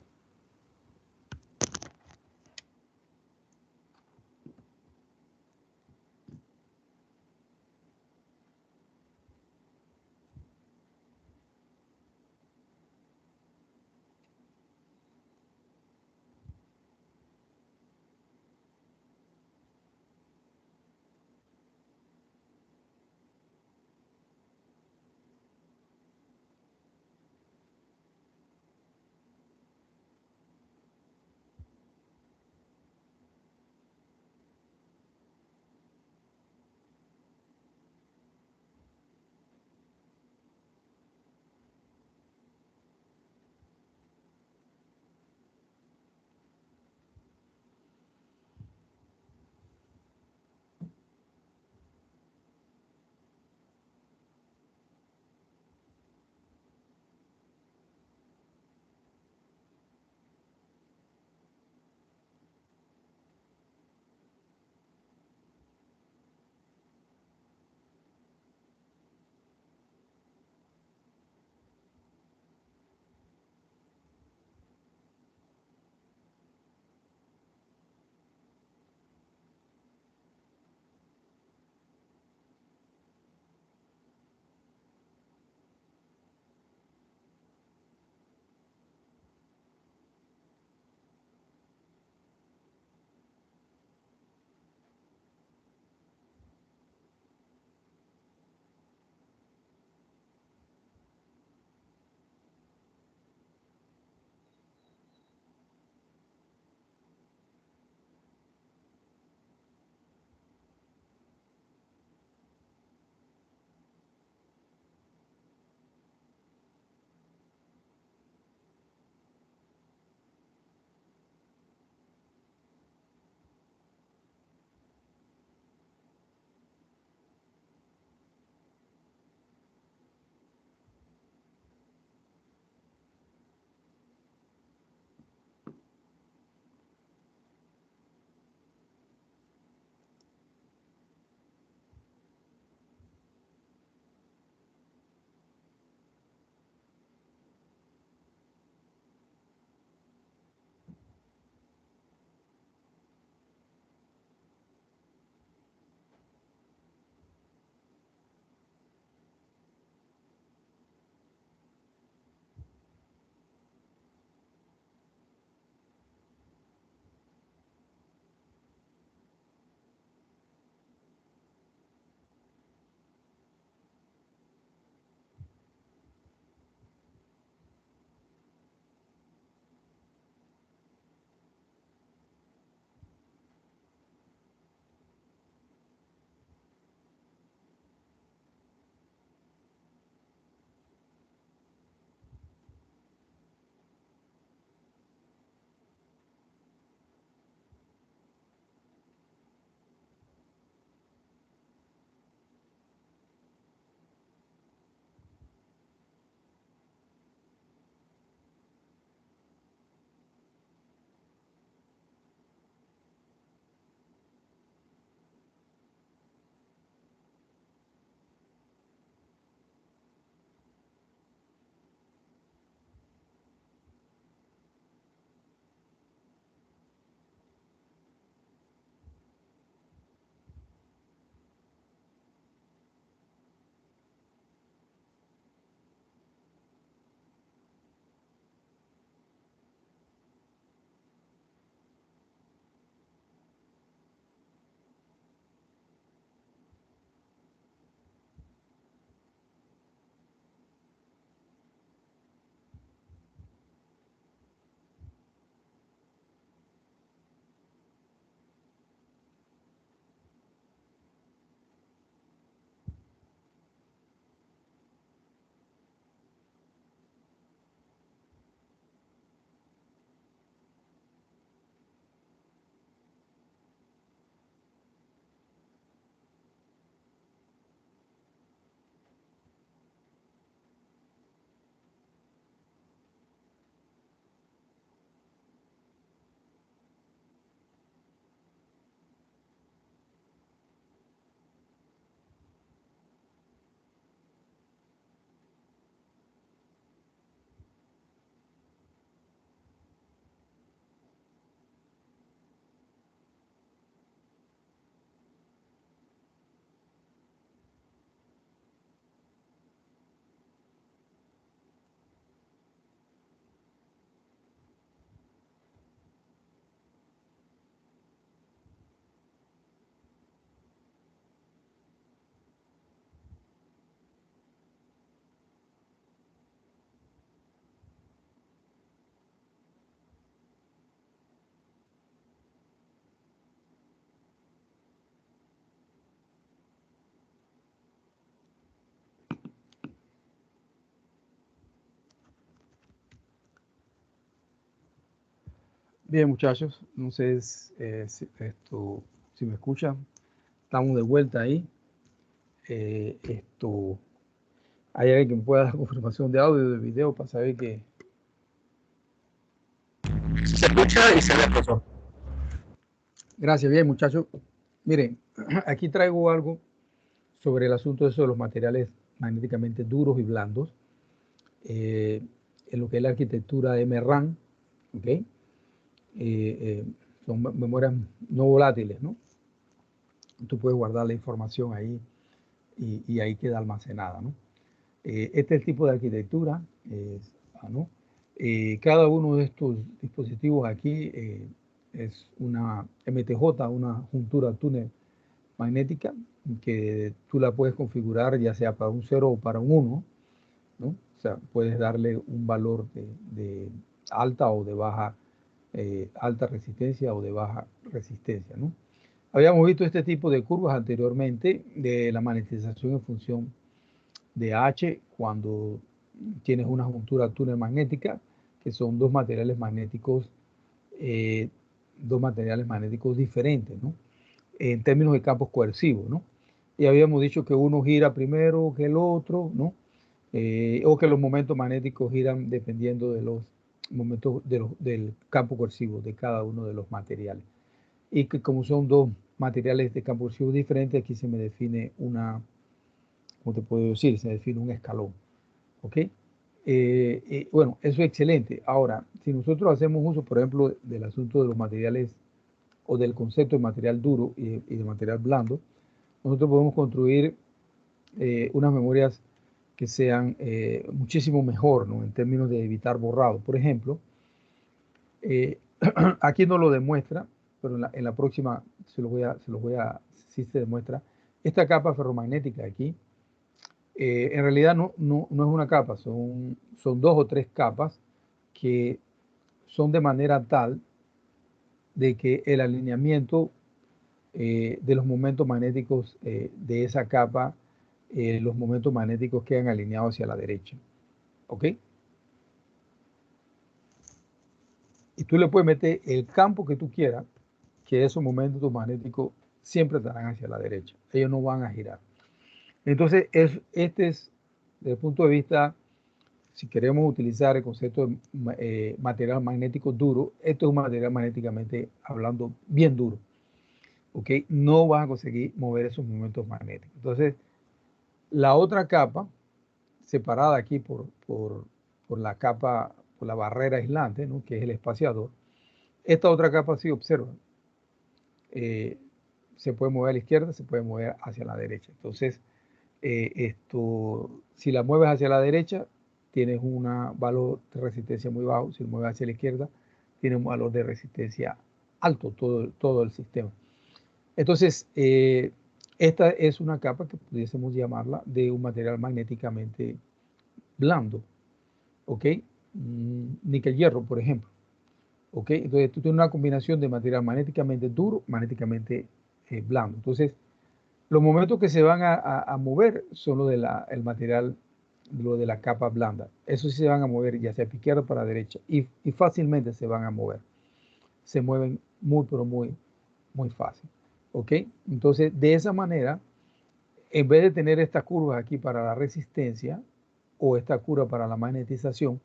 Bien, muchachos, no sé si me escuchan. Estamos de vuelta ahí. ¿Hay alguien que me pueda dar confirmación de audio, de video, para saber que... Se escucha y se ve, profesor. Gracias, bien, muchachos. Miren, aquí traigo algo sobre el asunto de los materiales magnéticamente duros y blandos, en lo que es la arquitectura de MRAM, ¿ok? Son memorias no volátiles, ¿no? Tú puedes guardar la información ahí y ahí queda almacenada, ¿no? Este es el tipo de arquitectura, ¿no? Cada uno de estos dispositivos aquí es una MTJ, una juntura túnel magnética, que tú la puedes configurar ya sea para un 0 o para un 1, ¿no? O sea, puedes darle un valor de alta o de baja, alta resistencia o de baja resistencia, ¿no? Habíamos visto este tipo de curvas anteriormente de la magnetización en función de H cuando tienes una juntura túnel magnética, que son dos materiales magnéticos diferentes, ¿no? En términos de campos coercivos, ¿no? Y habíamos dicho que uno gira primero que el otro, ¿no? O que los momentos magnéticos giran dependiendo de los momentos del campo coercivo de cada uno de los materiales. Y que como son dos materiales de campo coercivo diferentes, aquí se me define una, ¿cómo te puedo decir? Se define un escalón, ¿ok? Bueno, eso es excelente. Ahora, si nosotros hacemos uso, por ejemplo, del asunto de los materiales o del concepto de material duro y de material blando, nosotros podemos construir unas memorias que sean muchísimo mejor, ¿no? En términos de evitar borrado. Por ejemplo, aquí no lo demuestra, pero en la próxima sí se demuestra. Esta capa ferromagnética aquí, en realidad no es una capa, son dos o tres capas que son de manera tal de que el alineamiento de los momentos magnéticos de esa capa, los momentos magnéticos quedan alineados hacia la derecha. ¿Ok? Y tú le puedes meter el campo que tú quieras, que esos momentos magnéticos siempre estarán hacia la derecha. Ellos no van a girar. Entonces, este es, desde el punto de vista, si queremos utilizar el concepto de material magnético duro, esto es un material magnéticamente hablando bien duro. ¿Ok? No vas a conseguir mover esos momentos magnéticos. Entonces, la otra capa, separada aquí por la capa, por la barrera aislante, ¿no? Que es el espaciador, esta otra capa sí observa. Se puede mover a la izquierda, se puede mover hacia la derecha. Entonces, si la mueves hacia la derecha, tienes un valor de resistencia muy bajo. Si lo mueves hacia la izquierda, tiene un valor de resistencia alto, todo el sistema. Entonces, esta es una capa que pudiésemos llamarla de un material magnéticamente blando, ¿ok? Níquel hierro, por ejemplo, ¿ok? Entonces, tú tienes una combinación de material magnéticamente duro, magnéticamente blando. Entonces, los momentos que se van a mover son lo el material, lo de la capa blanda. Eso sí se van a mover ya sea para izquierda o para derecha y fácilmente se van a mover. Se mueven muy, pero muy fácil. ¿Ok? Entonces, de esa manera, en vez de tener esta curva aquí para la resistencia o esta curva para la magnetización,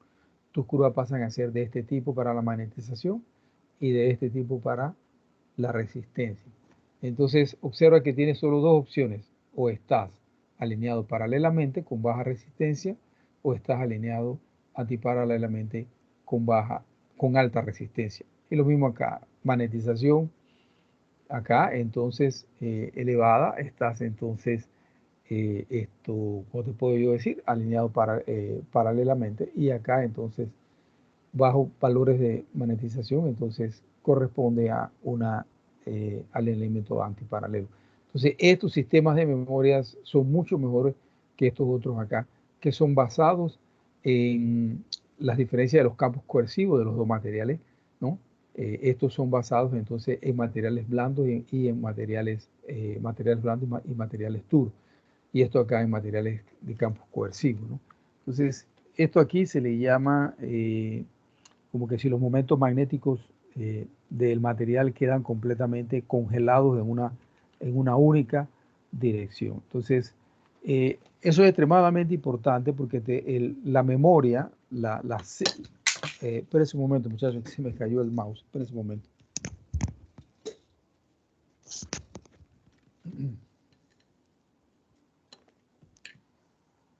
tus curvas pasan a ser de este tipo para la magnetización y de este tipo para la resistencia. Entonces, observa que tienes solo dos opciones. O estás alineado paralelamente con baja resistencia o estás alineado antiparalelamente con alta resistencia. Y lo mismo acá, magnetización acá, entonces elevada, estás entonces, ¿cómo te puedo yo decir? Alineado paralelamente, y acá entonces bajo valores de magnetización, entonces corresponde a al elemento antiparalelo. Entonces estos sistemas de memorias son mucho mejores que estos otros acá, que son basados en las diferencias de los campos coercivos de los dos materiales, ¿no? Estos son basados entonces en materiales blandos y en materiales blandos y materiales duros. Y esto acá en materiales de campos coercivos, ¿no? Entonces, esto aquí se le llama como que si los momentos magnéticos del material quedan completamente congelados en una única dirección. Entonces, eso es extremadamente importante porque la memoria, espérense un momento, muchachos, que se me cayó el mouse. Espérense un momento.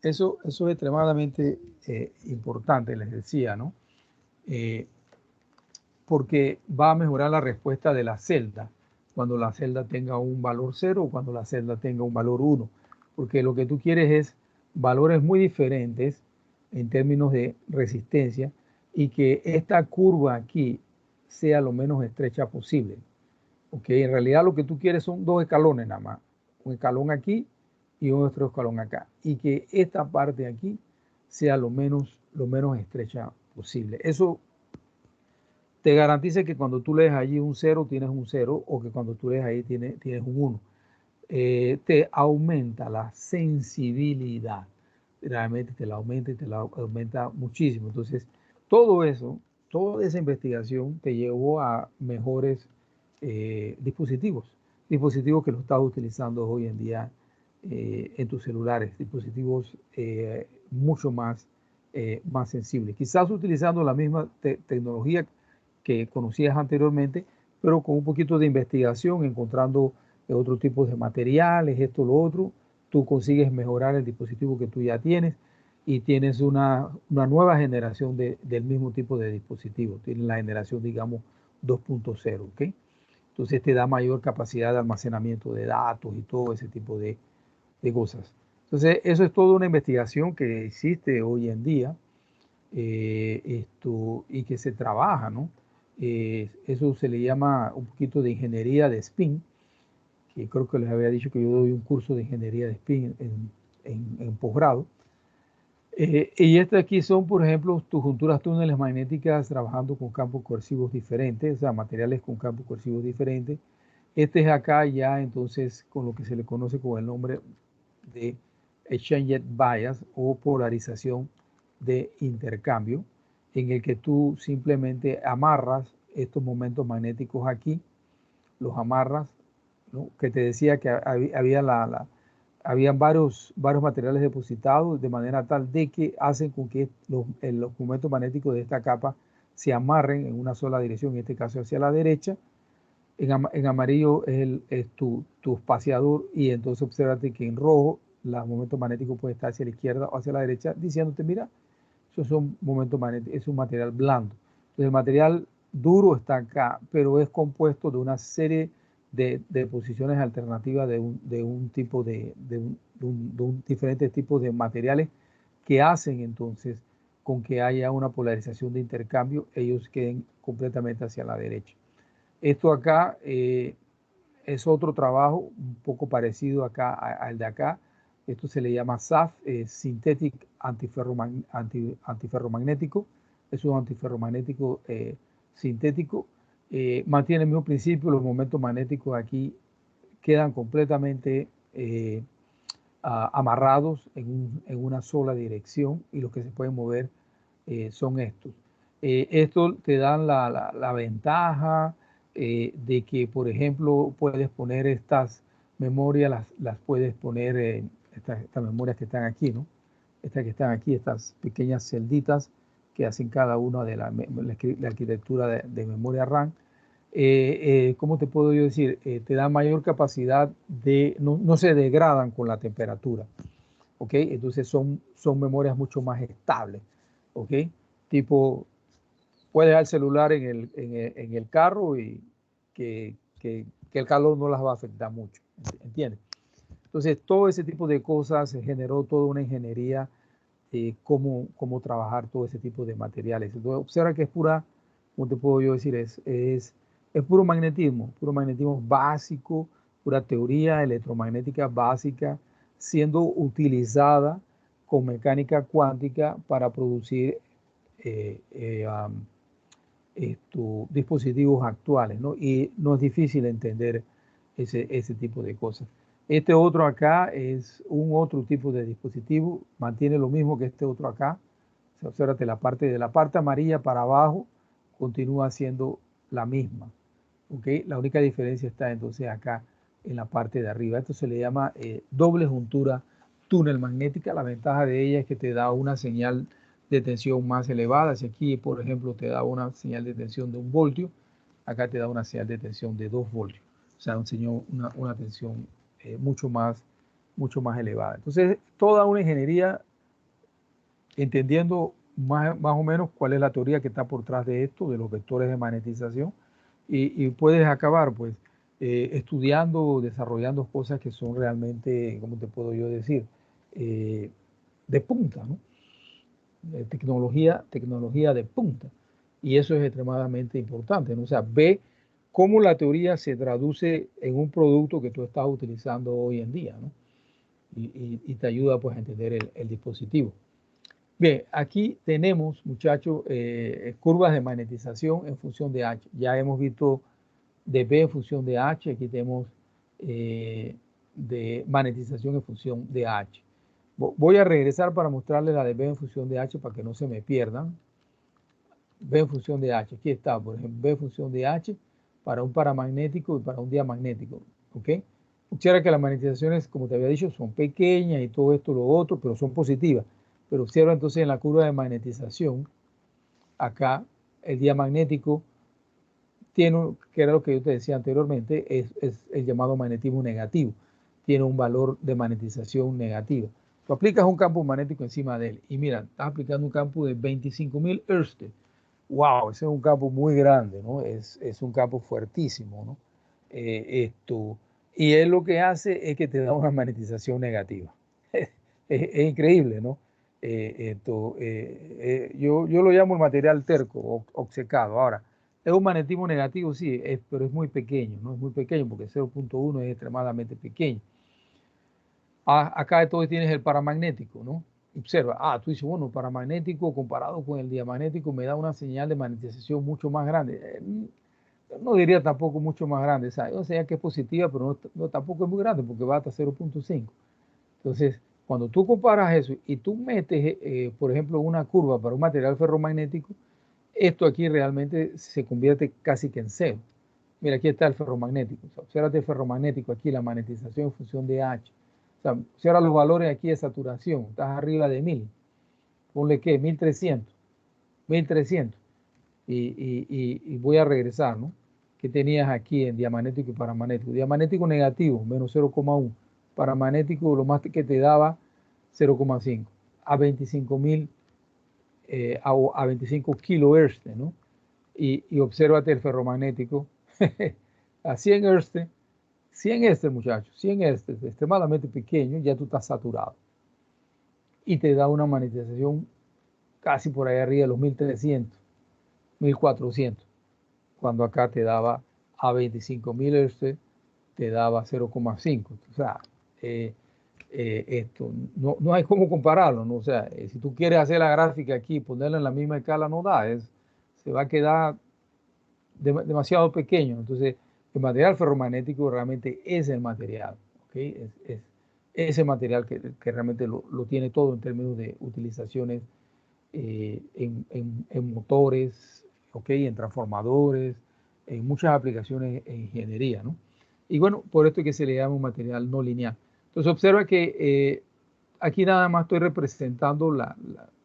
Eso es extremadamente importante, les decía, ¿no? Porque va a mejorar la respuesta de la celda cuando la celda tenga un valor 0 o cuando la celda tenga un valor 1. Porque lo que tú quieres es valores muy diferentes en términos de resistencia y que esta curva aquí sea lo menos estrecha posible. ¿Ok? En realidad lo que tú quieres son dos escalones nada más. Un escalón aquí y otro escalón acá. Y que esta parte aquí sea lo menos estrecha posible. Eso te garantiza que cuando tú lees allí un 0 tienes un 0 o que cuando tú lees ahí tienes un 1. Te aumenta la sensibilidad. Realmente te la aumenta y te la aumenta muchísimo. Entonces, todo eso, toda esa investigación te llevó a mejores dispositivos que lo estás utilizando hoy en día en tus celulares, dispositivos mucho más sensibles. Quizás utilizando la misma tecnología que conocías anteriormente, pero con un poquito de investigación, encontrando otro tipo de materiales, esto, lo otro, tú consigues mejorar el dispositivo que tú ya tienes y tienes una nueva generación del mismo tipo de dispositivo. Tienes la generación, digamos, 2.0, ¿ok? Entonces te da mayor capacidad de almacenamiento de datos y todo ese tipo de cosas. Entonces, eso es toda una investigación que existe hoy en día y que se trabaja, ¿no? Eso se le llama un poquito de ingeniería de spin, que creo que les había dicho que yo doy un curso de ingeniería de spin en posgrado. Y estas aquí son, por ejemplo, tus junturas túneles magnéticas trabajando con campos coercivos diferentes, o sea, materiales con campos coercivos diferentes. Este es acá ya entonces con lo que se le conoce con el nombre de exchange bias o polarización de intercambio, en el que tú simplemente amarras estos momentos magnéticos aquí, los amarras, ¿no? Que te decía que habían varios materiales depositados de manera tal de que hacen con que los momentos magnéticos de esta capa se amarren en una sola dirección, en este caso hacia la derecha. En amarillo es tu espaciador y entonces obsérvate que en rojo los momentos magnéticos pueden estar hacia la izquierda o hacia la derecha, diciéndote, mira, esos son momentos magnéticos, es un material blando. Entonces el material duro está acá, pero es compuesto de una serie de posiciones alternativas de un tipo de diferentes tipos de materiales que hacen entonces con que haya una polarización de intercambio, ellos queden completamente hacia la derecha. Esto acá es otro trabajo un poco parecido acá al de acá. Esto se le llama SAF, Synthetic Antiferromagnético. Es un antiferromagnético sintético. Mantiene el mismo principio, los momentos magnéticos aquí quedan completamente amarrados en una sola dirección y los que se pueden mover son estos. Esto te dan la ventaja de que, por ejemplo, puedes poner estas memorias, las puedes poner, estas memorias que están aquí, ¿no? Estas que están aquí, estas pequeñas celditas que hacen cada una de la arquitectura de memoria RAM. ¿Cómo te puedo yo decir? Te da mayor capacidad no se degradan con la temperatura, ¿ok? Entonces son memorias mucho más estables, ¿ok? Tipo, puedes dejar el celular en el carro y que el calor no las va a afectar mucho, ¿entiendes? Entonces, todo ese tipo de cosas se generó toda una ingeniería cómo trabajar todo ese tipo de materiales. Entonces, observa que es pura, ¿cómo te puedo yo decir? Es puro magnetismo básico, pura teoría electromagnética básica, siendo utilizada con mecánica cuántica para producir dispositivos actuales, ¿no? Y no es difícil entender ese tipo de cosas. Este otro acá es un otro tipo de dispositivo, mantiene lo mismo que este otro acá. Obsérvate de la parte amarilla para abajo, continúa siendo la misma. ¿Okay? La única diferencia está entonces acá en la parte de arriba. Esto se le llama doble juntura túnel magnética. La ventaja de ella es que te da una señal de tensión más elevada. Si aquí, por ejemplo, te da una señal de tensión de 1 voltio, acá te da una señal de tensión de 2 voltios. O sea, una tensión mucho más elevada. Entonces, toda una ingeniería entendiendo más o menos cuál es la teoría que está por detrás de esto, de los vectores de magnetización, y puedes acabar pues estudiando, desarrollando cosas que son realmente, ¿cómo te puedo yo decir? De punta, ¿no? Tecnología de punta. Y eso es extremadamente importante, ¿no? O sea, ve cómo la teoría se traduce en un producto que tú estás utilizando hoy en día, ¿no? Y te ayuda pues a entender el dispositivo. Bien, aquí tenemos, muchachos, curvas de magnetización en función de H. Ya hemos visto de B en función de H. Aquí tenemos de magnetización en función de H. Voy a regresar para mostrarles la de B en función de H para que no se me pierdan. B en función de H. Aquí está, por ejemplo, B en función de H para un paramagnético y para un diamagnético. ¿Ok? Observa que las magnetizaciones, como te había dicho, son pequeñas y todo esto, lo otro, pero son positivas. Pero observa entonces en la curva de magnetización, acá el diamagnético tiene, que era lo que yo te decía anteriormente, es el llamado magnetismo negativo. Tiene un valor de magnetización negativa. Tú aplicas un campo magnético encima de él y mira, estás aplicando un campo de 25.000 Ørsted. Wow, ese es un campo muy grande, ¿no? Es un campo fuertísimo, ¿no? Y él lo que hace es que te da una magnetización negativa. Es increíble, ¿no? Yo lo llamo el material terco, obcecado. Ahora, es un magnetismo negativo, sí, pero es muy pequeño, ¿no? Es muy pequeño porque 0.1 es extremadamente pequeño. Acá entonces tienes el paramagnético, ¿no? Observa, tú dices, bueno, paramagnético comparado con el diamagnético me da una señal de magnetización mucho más grande. No diría tampoco mucho más grande, ¿sabes? O sea que es positiva, pero no, tampoco es muy grande porque va hasta 0.5. Entonces, cuando tú comparas eso y tú metes, por ejemplo, una curva para un material ferromagnético, esto aquí realmente se convierte casi que en cero. Mira, aquí está el ferromagnético. O sea, obsérvate el ferromagnético aquí, la magnetización en función de H. O sea, observa los valores aquí de saturación. Estás arriba de 1000. Ponle que 1300. 1300. Y voy a regresar, ¿no? ¿Qué tenías aquí en diamagnético y paramagnético? Diamagnético negativo, menos 0,1. Paramagnético, lo más que te daba, 0,5. A 25.000, a 25 kilohertz, ¿no? Y obsérvate el ferromagnético a 100 Hz, 100 Hz, muchachos, 100 Hz, extremadamente pequeño, ya tú estás saturado. Y te da una magnetización casi por ahí arriba de los 1300, 1400. Cuando acá te daba a 25.000 Hz, te daba 0,5. O sea, esto no hay cómo compararlo, ¿no? O sea, si tú quieres hacer la gráfica aquí y ponerla en la misma escala, no da, se va a quedar demasiado pequeño. Entonces, el material ferromagnético realmente es el material, ¿okay? Es ese material que realmente lo tiene todo en términos de utilizaciones en motores, ¿okay? En transformadores, en muchas aplicaciones en ingeniería, ¿no? Y bueno, por esto es que se le llama un material no lineal. Entonces, observa que aquí nada más estoy representando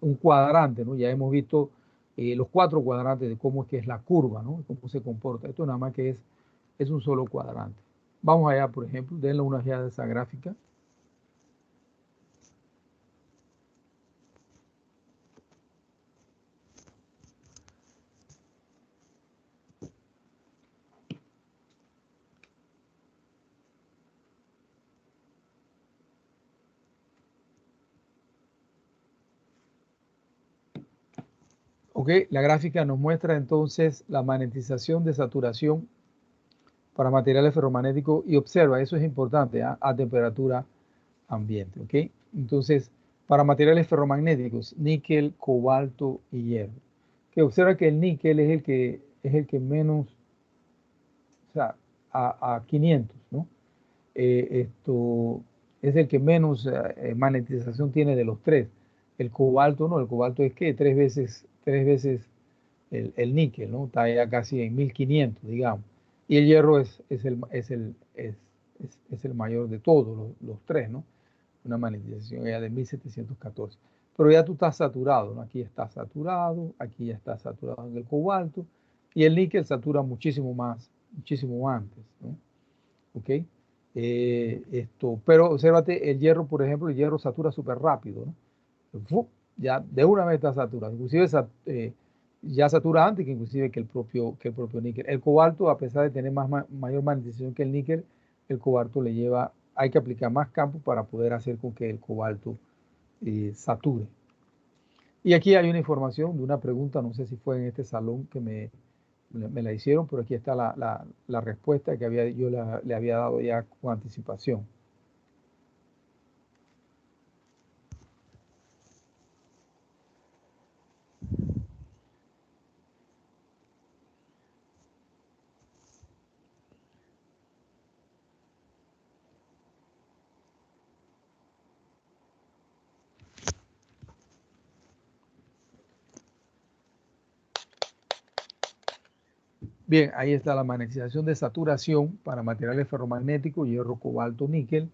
un cuadrante, ¿no? Ya hemos visto los 4 cuadrantes de cómo es que es la curva, ¿no? Cómo se comporta. Esto nada más que es un solo cuadrante. Vamos allá, por ejemplo, denle una ojeada a esa gráfica. Ok, la gráfica nos muestra entonces la magnetización de saturación para materiales ferromagnéticos y observa, eso es importante, a temperatura ambiente, ¿ok? Entonces, para materiales ferromagnéticos, níquel, cobalto y hierro. Que observa que el níquel es el que menos, o sea, a 500, ¿no? Esto es el que menos magnetización tiene de los tres. El cobalto, ¿no? El cobalto es que tres veces el níquel, ¿no? Está ya casi en 1500, digamos. Y el hierro es el mayor de todos los tres, ¿no? Una magnetización ya de 1714. Pero ya tú estás saturado, ¿no? Aquí está saturado, aquí ya está saturado en el cobalto, y el níquel satura muchísimo más, muchísimo antes, ¿no? ¿Ok? Pero obsérvate, el hierro, por ejemplo, el hierro satura súper rápido, ¿no? Ya de una vez está saturado. Inclusive ya satura antes que inclusive que el propio níquel. El cobalto, a pesar de tener mayor magnetización que el níquel, el cobalto le lleva, hay que aplicar más campo para poder hacer con que el cobalto sature. Y aquí hay una información de una pregunta, no sé si fue en este salón que me la hicieron, pero aquí está la respuesta que yo le había dado ya con anticipación. Bien, ahí está la magnetización de saturación para materiales ferromagnéticos, hierro, cobalto, níquel,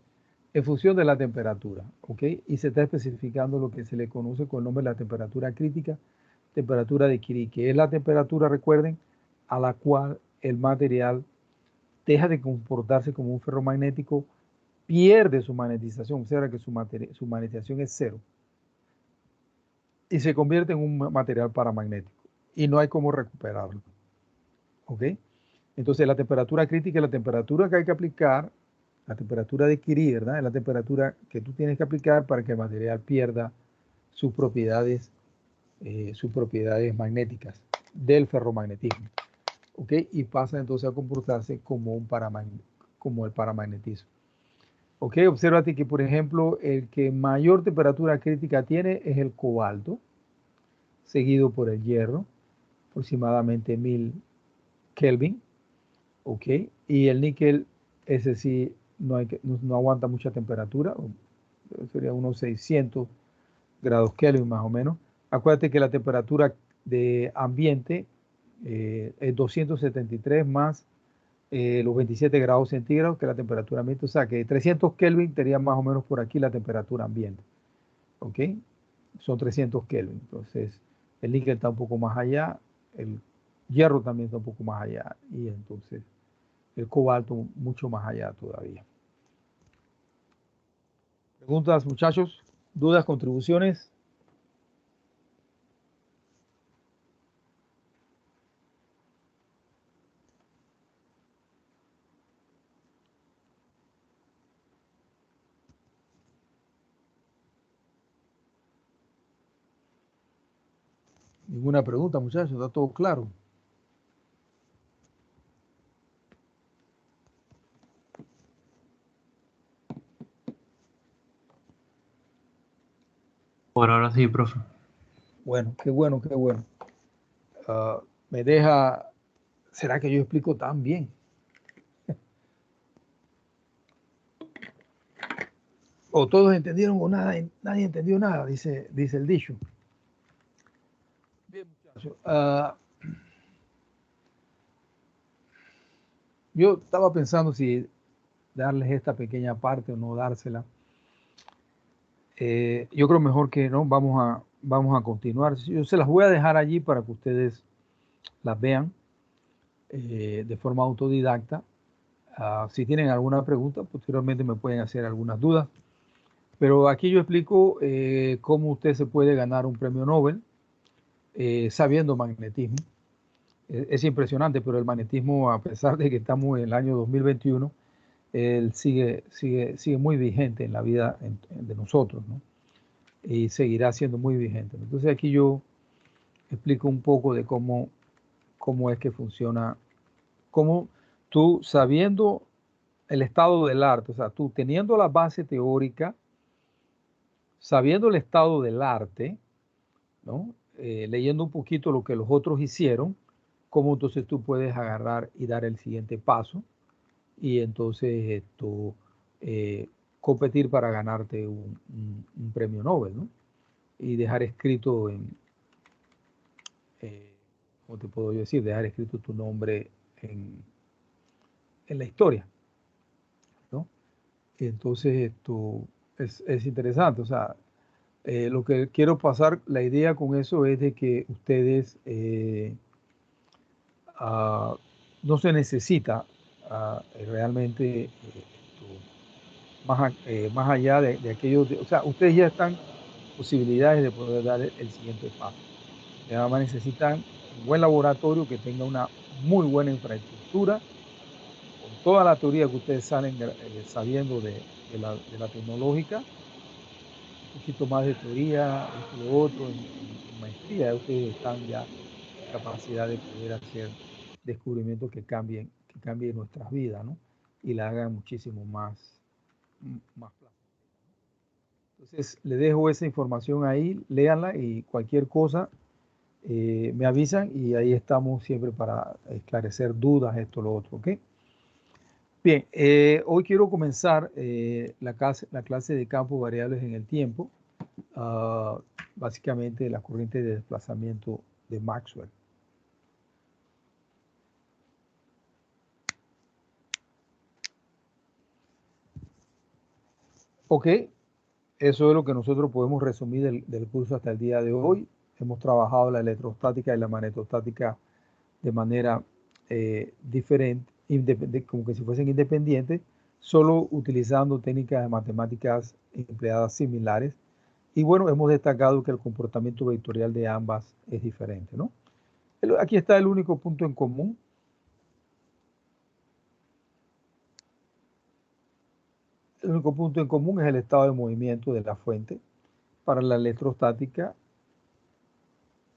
en función de la temperatura, ¿ok? Y se está especificando lo que se le conoce con el nombre de la temperatura crítica, temperatura de Curie, que es la temperatura, recuerden, a la cual el material deja de comportarse como un ferromagnético, pierde su magnetización, o sea que su magnetización es cero, y se convierte en un material paramagnético, y no hay cómo recuperarlo, ¿ok? Entonces la temperatura crítica es la temperatura que hay que aplicar, la temperatura de Curie, ¿verdad? Es la temperatura que tú tienes que aplicar para que el material pierda sus propiedades magnéticas del ferromagnetismo, ¿ok? Y pasa entonces a comportarse como como el paramagnetismo. ¿Ok? Obsérvate que, por ejemplo, el que mayor temperatura crítica tiene es el cobalto, seguido por el hierro, aproximadamente 1000 Kelvin, ¿ok? Y el níquel, ese sí, no aguanta mucha temperatura, sería unos 600 grados Kelvin más o menos. Acuérdate que la temperatura de ambiente es 273 más los 27 grados centígrados, que es la temperatura ambiente. O sea que 300 Kelvin sería más o menos por aquí la temperatura ambiente. ¿Ok? Son 300 Kelvin. Entonces, el níquel está un poco más allá, el hierro también está un poco más allá, y entonces el cobalto mucho más allá todavía. ¿Preguntas, muchachos? ¿Dudas, contribuciones? Ninguna pregunta, muchachos, está todo claro. Por ahora sí, profe. Bueno, qué bueno, qué bueno. Me deja, ¿será que yo explico tan bien? O todos entendieron o nadie entendió nada, dice el dicho. Bien, muchachos. Yo estaba pensando si darles esta pequeña parte o no dársela. Yo creo mejor que no, vamos a continuar. Yo se las voy a dejar allí para que ustedes las vean de forma autodidacta. Si tienen alguna pregunta, posteriormente me pueden hacer algunas dudas. Pero aquí yo explico cómo usted se puede ganar un premio Nobel sabiendo magnetismo. Es impresionante, pero el magnetismo, a pesar de que estamos en el año 2021, él sigue muy vigente en la vida de nosotros, ¿no? Y seguirá siendo muy vigente. Entonces aquí yo explico un poco de cómo es que funciona, cómo tú sabiendo el estado del arte, o sea, tú teniendo la base teórica, sabiendo el estado del arte, ¿no? Leyendo un poquito lo que los otros hicieron, cómo entonces tú puedes agarrar y dar el siguiente paso y entonces competir para ganarte un premio Nobel, ¿no? Y dejar escrito ¿cómo te puedo yo decir? Dejar escrito tu nombre en la historia, ¿no? Entonces esto es interesante, o sea, lo que quiero pasar, la idea con eso es de que ustedes no se necesita realmente más allá de aquellos, o sea, ustedes ya están posibilidades de poder dar el siguiente paso. Nada más necesitan un buen laboratorio que tenga una muy buena infraestructura, con toda la teoría que ustedes salen sabiendo de la tecnológica, un poquito más de teoría, esto, lo otro, en maestría, ustedes están ya en capacidad de poder hacer descubrimientos que cambien nuestras vidas, ¿no? Y la hagan muchísimo más placentera. Entonces, le dejo esa información ahí, léanla y cualquier cosa me avisan y ahí estamos siempre para esclarecer dudas, esto, lo otro, ¿ok? Bien, hoy quiero comenzar la clase de campos variables en el tiempo, básicamente la corriente de desplazamiento de Maxwell. Ok, eso es lo que nosotros podemos resumir del curso hasta el día de hoy. Hemos trabajado la electrostática y la magnetostática de manera diferente, como que si fuesen independientes, solo utilizando técnicas de matemáticas empleadas similares. Y bueno, hemos destacado que el comportamiento vectorial de ambas es diferente, ¿no? Aquí está el único punto en común. El único punto en común es el estado de movimiento de la fuente. Para la electrostática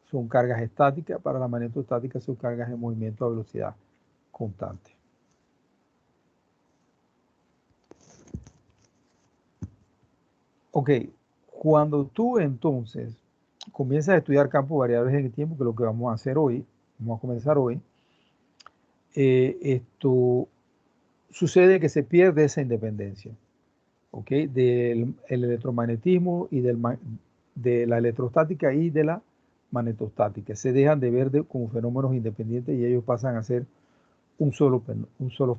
son cargas estáticas, para la magnetostática son cargas de movimiento a velocidad constante. Ok, cuando tú entonces comienzas a estudiar campos variables en el tiempo, que es lo que vamos a hacer hoy, vamos a comenzar hoy, esto sucede que se pierde esa independencia, ¿ok? Del electromagnetismo y de la electrostática y de la magnetostática. Se dejan de ver como fenómenos independientes y ellos pasan a ser un solo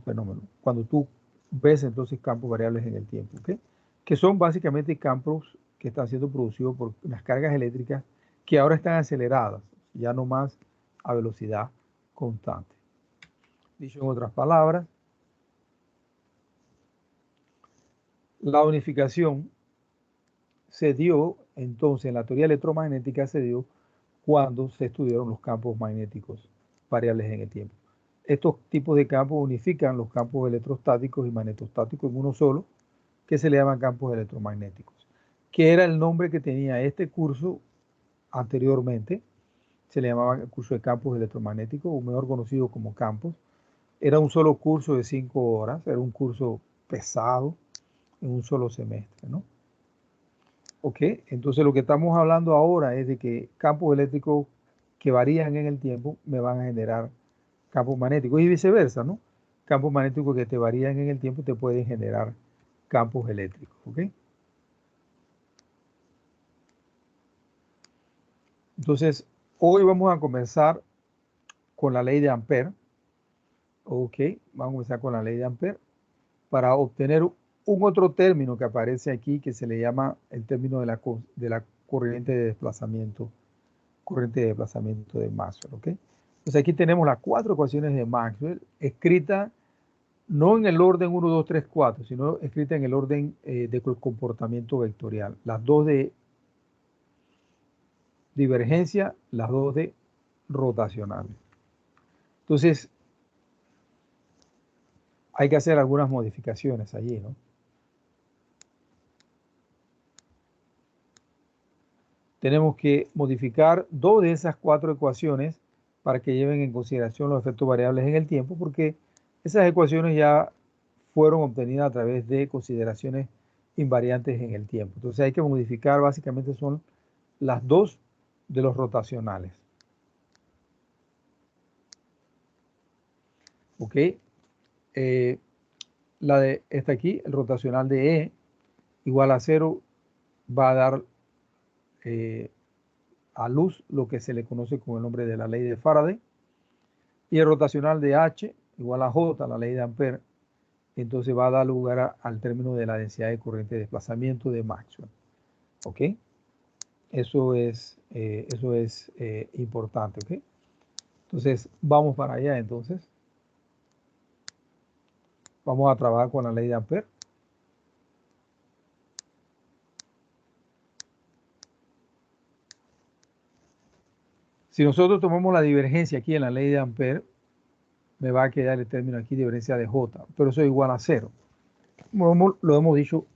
fenómeno. Cuando tú ves entonces campos variables en el tiempo, ¿ok? Que son básicamente campos que están siendo producidos por las cargas eléctricas que ahora están aceleradas, ya no más a velocidad constante. Dicho en otras palabras, la unificación se dio entonces en la teoría electromagnética, se dio cuando se estudiaron los campos magnéticos variables en el tiempo. Estos tipos de campos unifican los campos electrostáticos y magnetostáticos en uno solo, que se le llaman campos electromagnéticos, que era el nombre que tenía este curso anteriormente. Se le llamaba el curso de campos electromagnéticos, o mejor conocido como campos. Era un solo curso de 5 horas, era un curso pesado en un solo semestre, ¿no? Ok, entonces lo que estamos hablando ahora es de que campos eléctricos que varían en el tiempo me van a generar campos magnéticos y viceversa, ¿no? Campos magnéticos que te varían en el tiempo te pueden generar campos eléctricos, ¿ok? Entonces, hoy vamos a comenzar con la ley de Ampère, ¿ok? Vamos a comenzar con la ley de Ampère para obtener un otro término que aparece aquí que se le llama el término de la corriente de desplazamiento de Maxwell, ¿ok? Entonces aquí tenemos las 4 ecuaciones de Maxwell escritas no en el orden 1, 2, 3, 4, sino escritas en el orden de comportamiento vectorial. Las 2 de divergencia, las 2 de rotacional. Entonces, hay que hacer algunas modificaciones allí, ¿no? Tenemos que modificar 2 de esas 4 ecuaciones para que lleven en consideración los efectos variables en el tiempo, porque esas ecuaciones ya fueron obtenidas a través de consideraciones invariantes en el tiempo. Entonces hay que modificar, básicamente son las 2 de los rotacionales. ¿Ok? La de esta aquí, el rotacional de E igual a 0, va a dar a luz lo que se le conoce con el nombre de la ley de Faraday. Y el rotacional de H igual a J, la ley de Ampere, entonces va a dar lugar al término de la densidad de corriente de desplazamiento de Maxwell. ¿Ok? Eso es importante. ¿Ok? Entonces, vamos para allá. Entonces, vamos a trabajar con la ley de Ampere. Si nosotros tomamos la divergencia aquí en la ley de Ampere, me va a quedar el término aquí divergencia de J, pero eso es igual a 0. Lo hemos dicho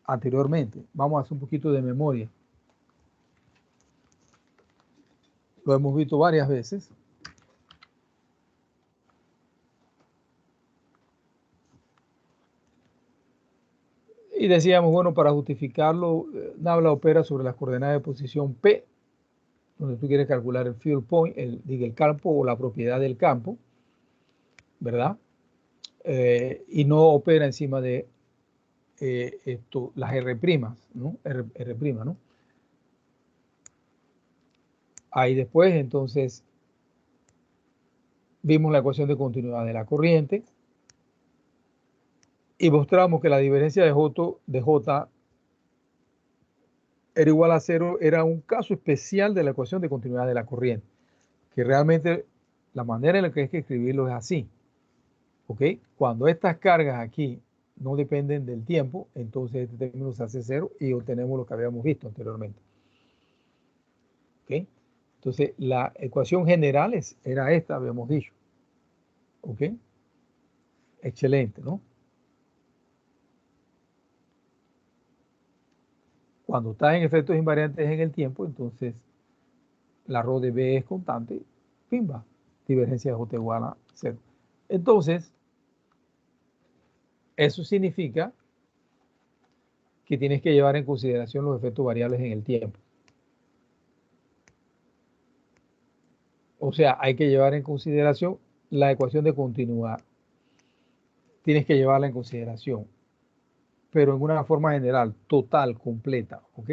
anteriormente. Vamos a hacer un poquito de memoria. Lo hemos visto varias veces. Y decíamos, bueno, para justificarlo, Nabla opera sobre las coordenadas de posición P, donde tú quieres calcular el field point, el campo o la propiedad del campo, ¿verdad? Y no opera encima de las R', ¿no? R', ¿no? Ahí después, entonces, vimos la ecuación de continuidad de la corriente y mostramos que la diferencia de J era igual a 0, era un caso especial de la ecuación de continuidad de la corriente, que realmente la manera en la que hay que escribirlo es así. ¿Ok? Cuando estas cargas aquí no dependen del tiempo, entonces este término se hace 0 y obtenemos lo que habíamos visto anteriormente. ¿Ok? Entonces la ecuación general era esta, habíamos dicho. ¿Ok? Excelente, ¿no? Cuando está en efectos invariantes en el tiempo, entonces la ρ de B es constante, pimba, divergencia de J igual a 0. Entonces, eso significa que tienes que llevar en consideración los efectos variables en el tiempo. O sea, hay que llevar en consideración la ecuación de continuidad. Tienes que llevarla en consideración, pero en una forma general, total, completa, ¿ok?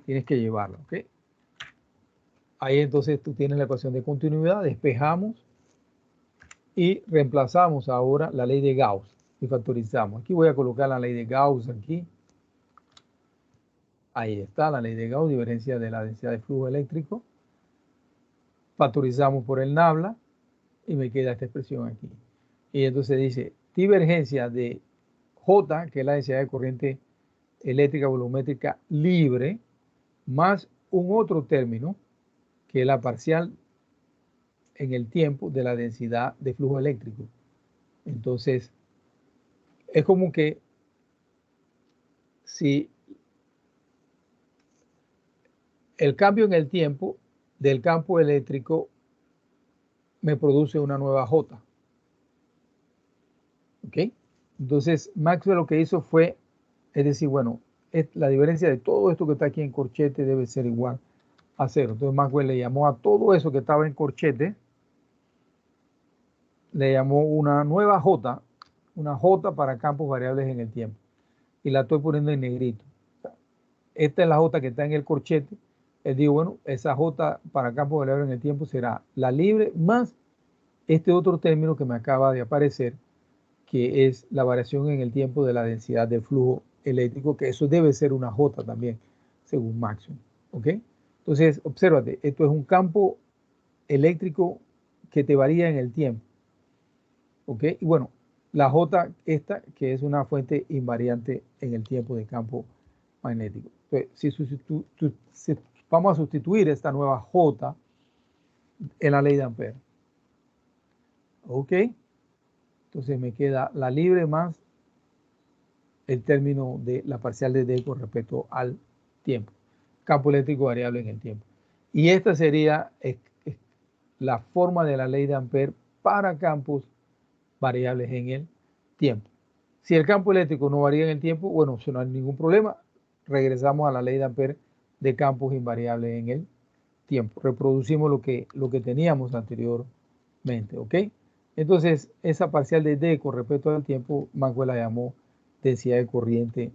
Tienes que llevarla, ¿ok? Ahí entonces tú tienes la ecuación de continuidad, despejamos y reemplazamos ahora la ley de Gauss y factorizamos. Aquí voy a colocar la ley de Gauss aquí. Ahí está la ley de Gauss, divergencia de la densidad de flujo eléctrico. Factorizamos por el Nabla y me queda esta expresión aquí. Y entonces dice divergencia de J, que es la densidad de corriente eléctrica volumétrica libre, más un otro término, que es la parcial en el tiempo de la densidad de flujo eléctrico. Entonces, es como que si el cambio en el tiempo del campo eléctrico me produce una nueva J. ¿Ok? Entonces, Maxwell lo que hizo fue, es decir, bueno, la diferencia de todo esto que está aquí en corchete debe ser igual a 0. Entonces, Maxwell le llamó a todo eso que estaba en corchete, le llamó una nueva J, una J para campos variables en el tiempo. Y la estoy poniendo en negrito. Esta es la J que está en el corchete. Él dijo, bueno, esa J para campos variables en el tiempo será la libre más este otro término que me acaba de aparecer, que es la variación en el tiempo de la densidad de flujo eléctrico, que eso debe ser una J también, según Maxwell. ¿Ok? Entonces, obsérvate, esto es un campo eléctrico que te varía en el tiempo. ¿Ok? Y bueno, la J esta, que es una fuente invariante en el tiempo de campo magnético. Entonces, si vamos a sustituir esta nueva J en la ley de Ampere. ¿Ok? Entonces me queda la libre más el término de la parcial de D con respecto al tiempo. Campo eléctrico variable en el tiempo. Y esta sería la forma de la ley de Ampere para campos variables en el tiempo. Si el campo eléctrico no varía en el tiempo, bueno, no hay ningún problema. Regresamos a la ley de Ampere de campos invariables en el tiempo. Reproducimos lo que teníamos anteriormente, ¿ok? Entonces, esa parcial de D con respecto al tiempo, Maxwell la llamó densidad de corriente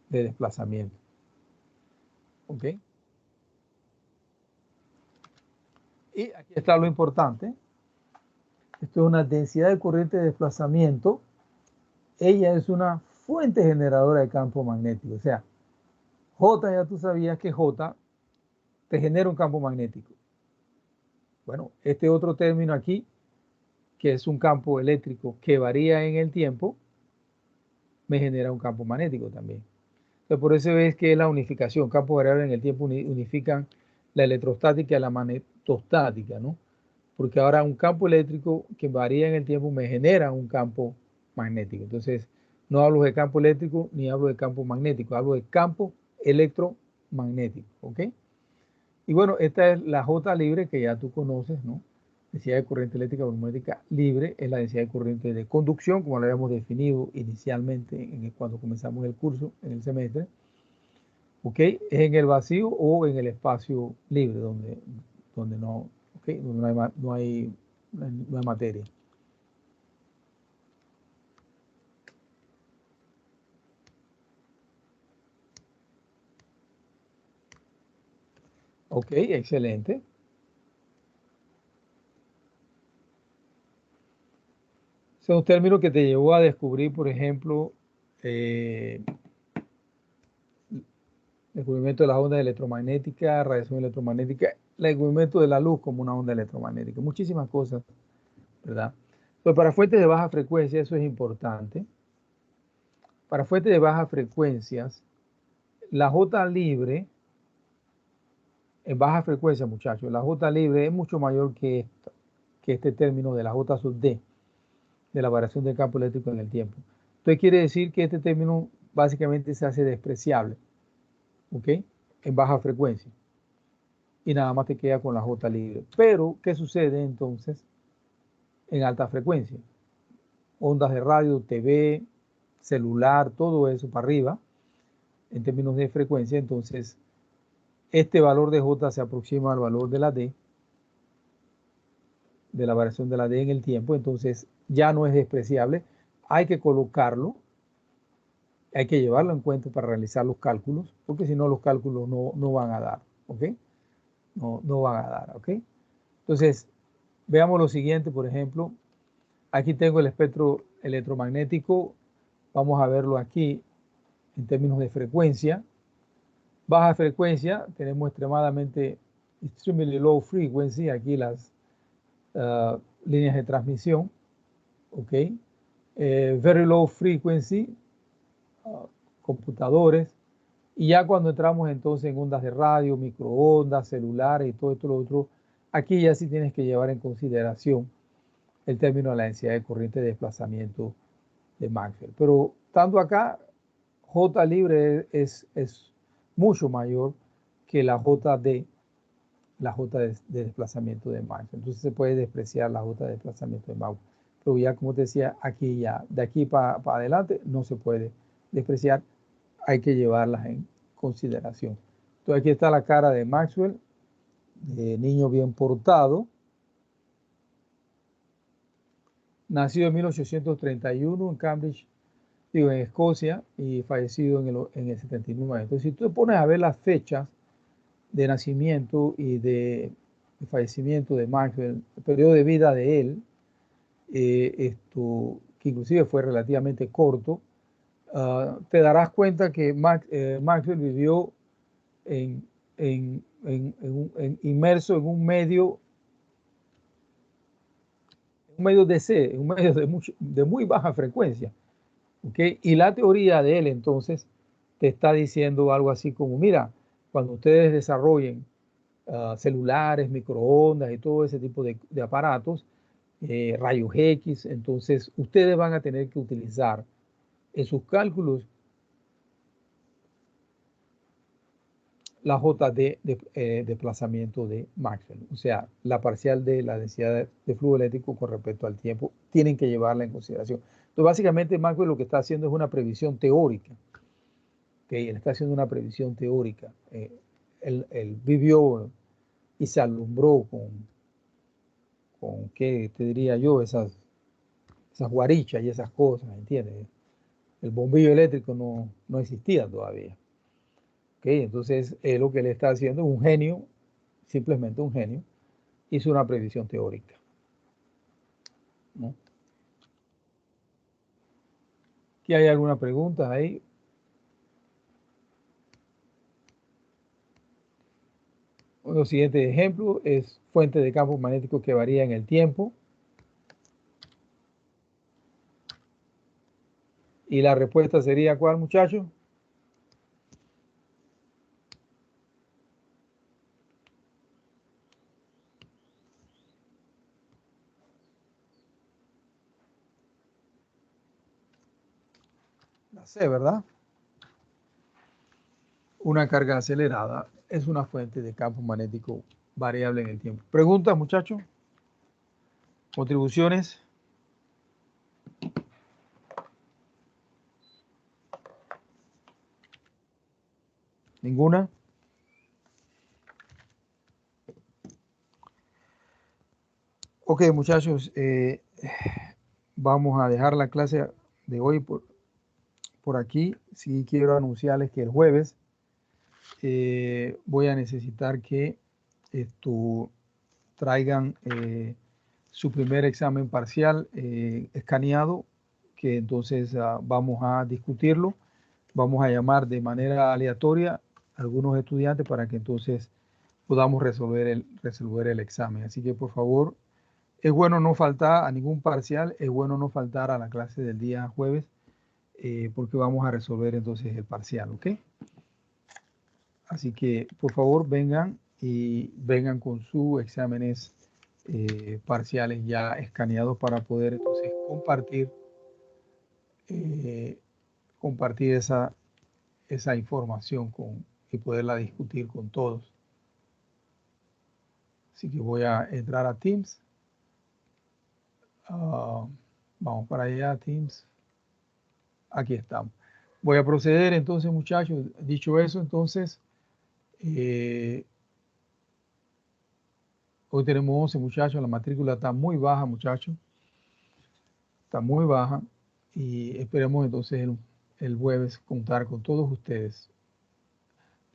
de desplazamiento. ¿Ok? Y aquí está lo importante. Esto es una densidad de corriente de desplazamiento. Ella es una fuente generadora de campo magnético. O sea, J, ya tú sabías que J te genera un campo magnético. Bueno, este otro término aquí, que es un campo eléctrico que varía en el tiempo, me genera un campo magnético también. Entonces, por eso es que la unificación, campos variables en el tiempo unifican la electrostática y la magnetostática, ¿no? Porque ahora un campo eléctrico que varía en el tiempo me genera un campo magnético. Entonces, no hablo de campo eléctrico ni hablo de campo magnético, hablo de campo electromagnético, ¿ok? Y bueno, esta es la J libre que ya tú conoces, ¿no? Densidad de corriente eléctrica magnética libre es la densidad de corriente de conducción, como lo habíamos definido inicialmente cuando comenzamos el curso, en el semestre. ¿Ok? Es en el vacío o en el espacio libre, donde no, ¿okay? Donde no hay materia. Ok, excelente. Ese es un término que te llevó a descubrir, por ejemplo, el descubrimiento de las ondas electromagnéticas, radiación electromagnética, el descubrimiento de la luz como una onda electromagnética, muchísimas cosas, ¿verdad? Pero para fuentes de baja frecuencia, eso es importante. Para fuentes de bajas frecuencias, la J libre, en baja frecuencia, muchachos, la J libre es mucho mayor que este término de la J sub D, de la variación del campo eléctrico en el tiempo. Entonces quiere decir que este término básicamente se hace despreciable, ¿ok? En baja frecuencia. Y nada más te queda con la J libre. Pero, ¿qué sucede entonces en alta frecuencia? Ondas de radio, TV, celular, todo eso para arriba, en términos de frecuencia, entonces este valor de J se aproxima al valor de la D, de la variación de la D en el tiempo, entonces ya no es despreciable, hay que colocarlo, hay que llevarlo en cuenta para realizar los cálculos, porque si no los cálculos no van a dar, ¿ok? No van a dar, ¿ok? Entonces, veamos lo siguiente, por ejemplo, aquí tengo el espectro electromagnético, vamos a verlo aquí en términos de frecuencia. Baja frecuencia, tenemos extremadamente extremely low frequency, aquí las líneas de transmisión, ok. Very low frequency, computadores, y ya cuando entramos entonces en ondas de radio, microondas, celulares y todo esto lo otro, aquí ya sí tienes que llevar en consideración el término de la densidad de corriente de desplazamiento de Maxwell. Pero estando acá, J libre es mucho mayor que la JD, la J de desplazamiento de Maxwell. Entonces se puede despreciar la J de desplazamiento de Maxwell. Pero ya como te decía, aquí ya, de aquí para adelante, no se puede despreciar. Hay que llevarlas en consideración. Entonces aquí está la cara de Maxwell, de niño bien portado. Nacido en 1831 en Cambridge, digo, en Escocia, y fallecido en el 79. Entonces, si tú te pones a ver las fechas de nacimiento y de fallecimiento de Maxwell, el periodo de vida de él, que inclusive fue relativamente corto, te darás cuenta que Maxwell vivió inmerso en un medio DC, un medio de muy baja frecuencia. ¿Okay? Y la teoría de él entonces te está diciendo algo así como, mira, cuando ustedes desarrollen celulares, microondas y todo ese tipo de aparatos, rayos X, entonces ustedes van a tener que utilizar en sus cálculos la J de desplazamiento de Maxwell, o sea, la parcial de la densidad de flujo eléctrico con respecto al tiempo, tienen que llevarla en consideración. Entonces, básicamente, Maxwell lo que está haciendo es una previsión teórica. ¿Okay? Él está haciendo una previsión teórica. Él vivió y se alumbró con ¿qué te diría yo? Esas guarichas y esas cosas, ¿entiendes? El bombillo eléctrico no existía todavía. ¿Okay? Entonces, lo que le está haciendo es un genio, simplemente un genio, hizo una predicción teórica, ¿no? ¿Aquí hay alguna pregunta ahí? Los siguientes ejemplos es fuente de campo magnético que varía en el tiempo. Y la respuesta sería ¿cuál, muchachos? La C, ¿verdad? Una carga acelerada es una fuente de campo magnético variable en el tiempo. ¿Preguntas, muchachos? ¿Contribuciones? ¿Ninguna? Ok, muchachos, vamos a dejar la clase de hoy por aquí. Sí quiero anunciarles que el jueves voy a necesitar que traigan su primer examen parcial escaneado, que entonces vamos a discutirlo. Vamos a llamar de manera aleatoria a algunos estudiantes para que entonces podamos resolver el examen. Así que por favor, es bueno no faltar a ningún parcial, es bueno no faltar a la clase del día jueves, porque vamos a resolver entonces el parcial, ¿ok? Así que por favor vengan y vengan con sus exámenes parciales ya escaneados para poder entonces compartir esa información y poderla discutir con todos. Así que voy a entrar a Teams. Vamos para allá, Teams. Aquí estamos. Voy a proceder entonces, muchachos. Dicho eso, entonces, hoy tenemos 11 muchachos. La matrícula está muy baja, muchachos. Está muy baja. Y esperemos entonces el jueves contar con todos ustedes.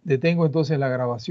Detengo entonces la grabación.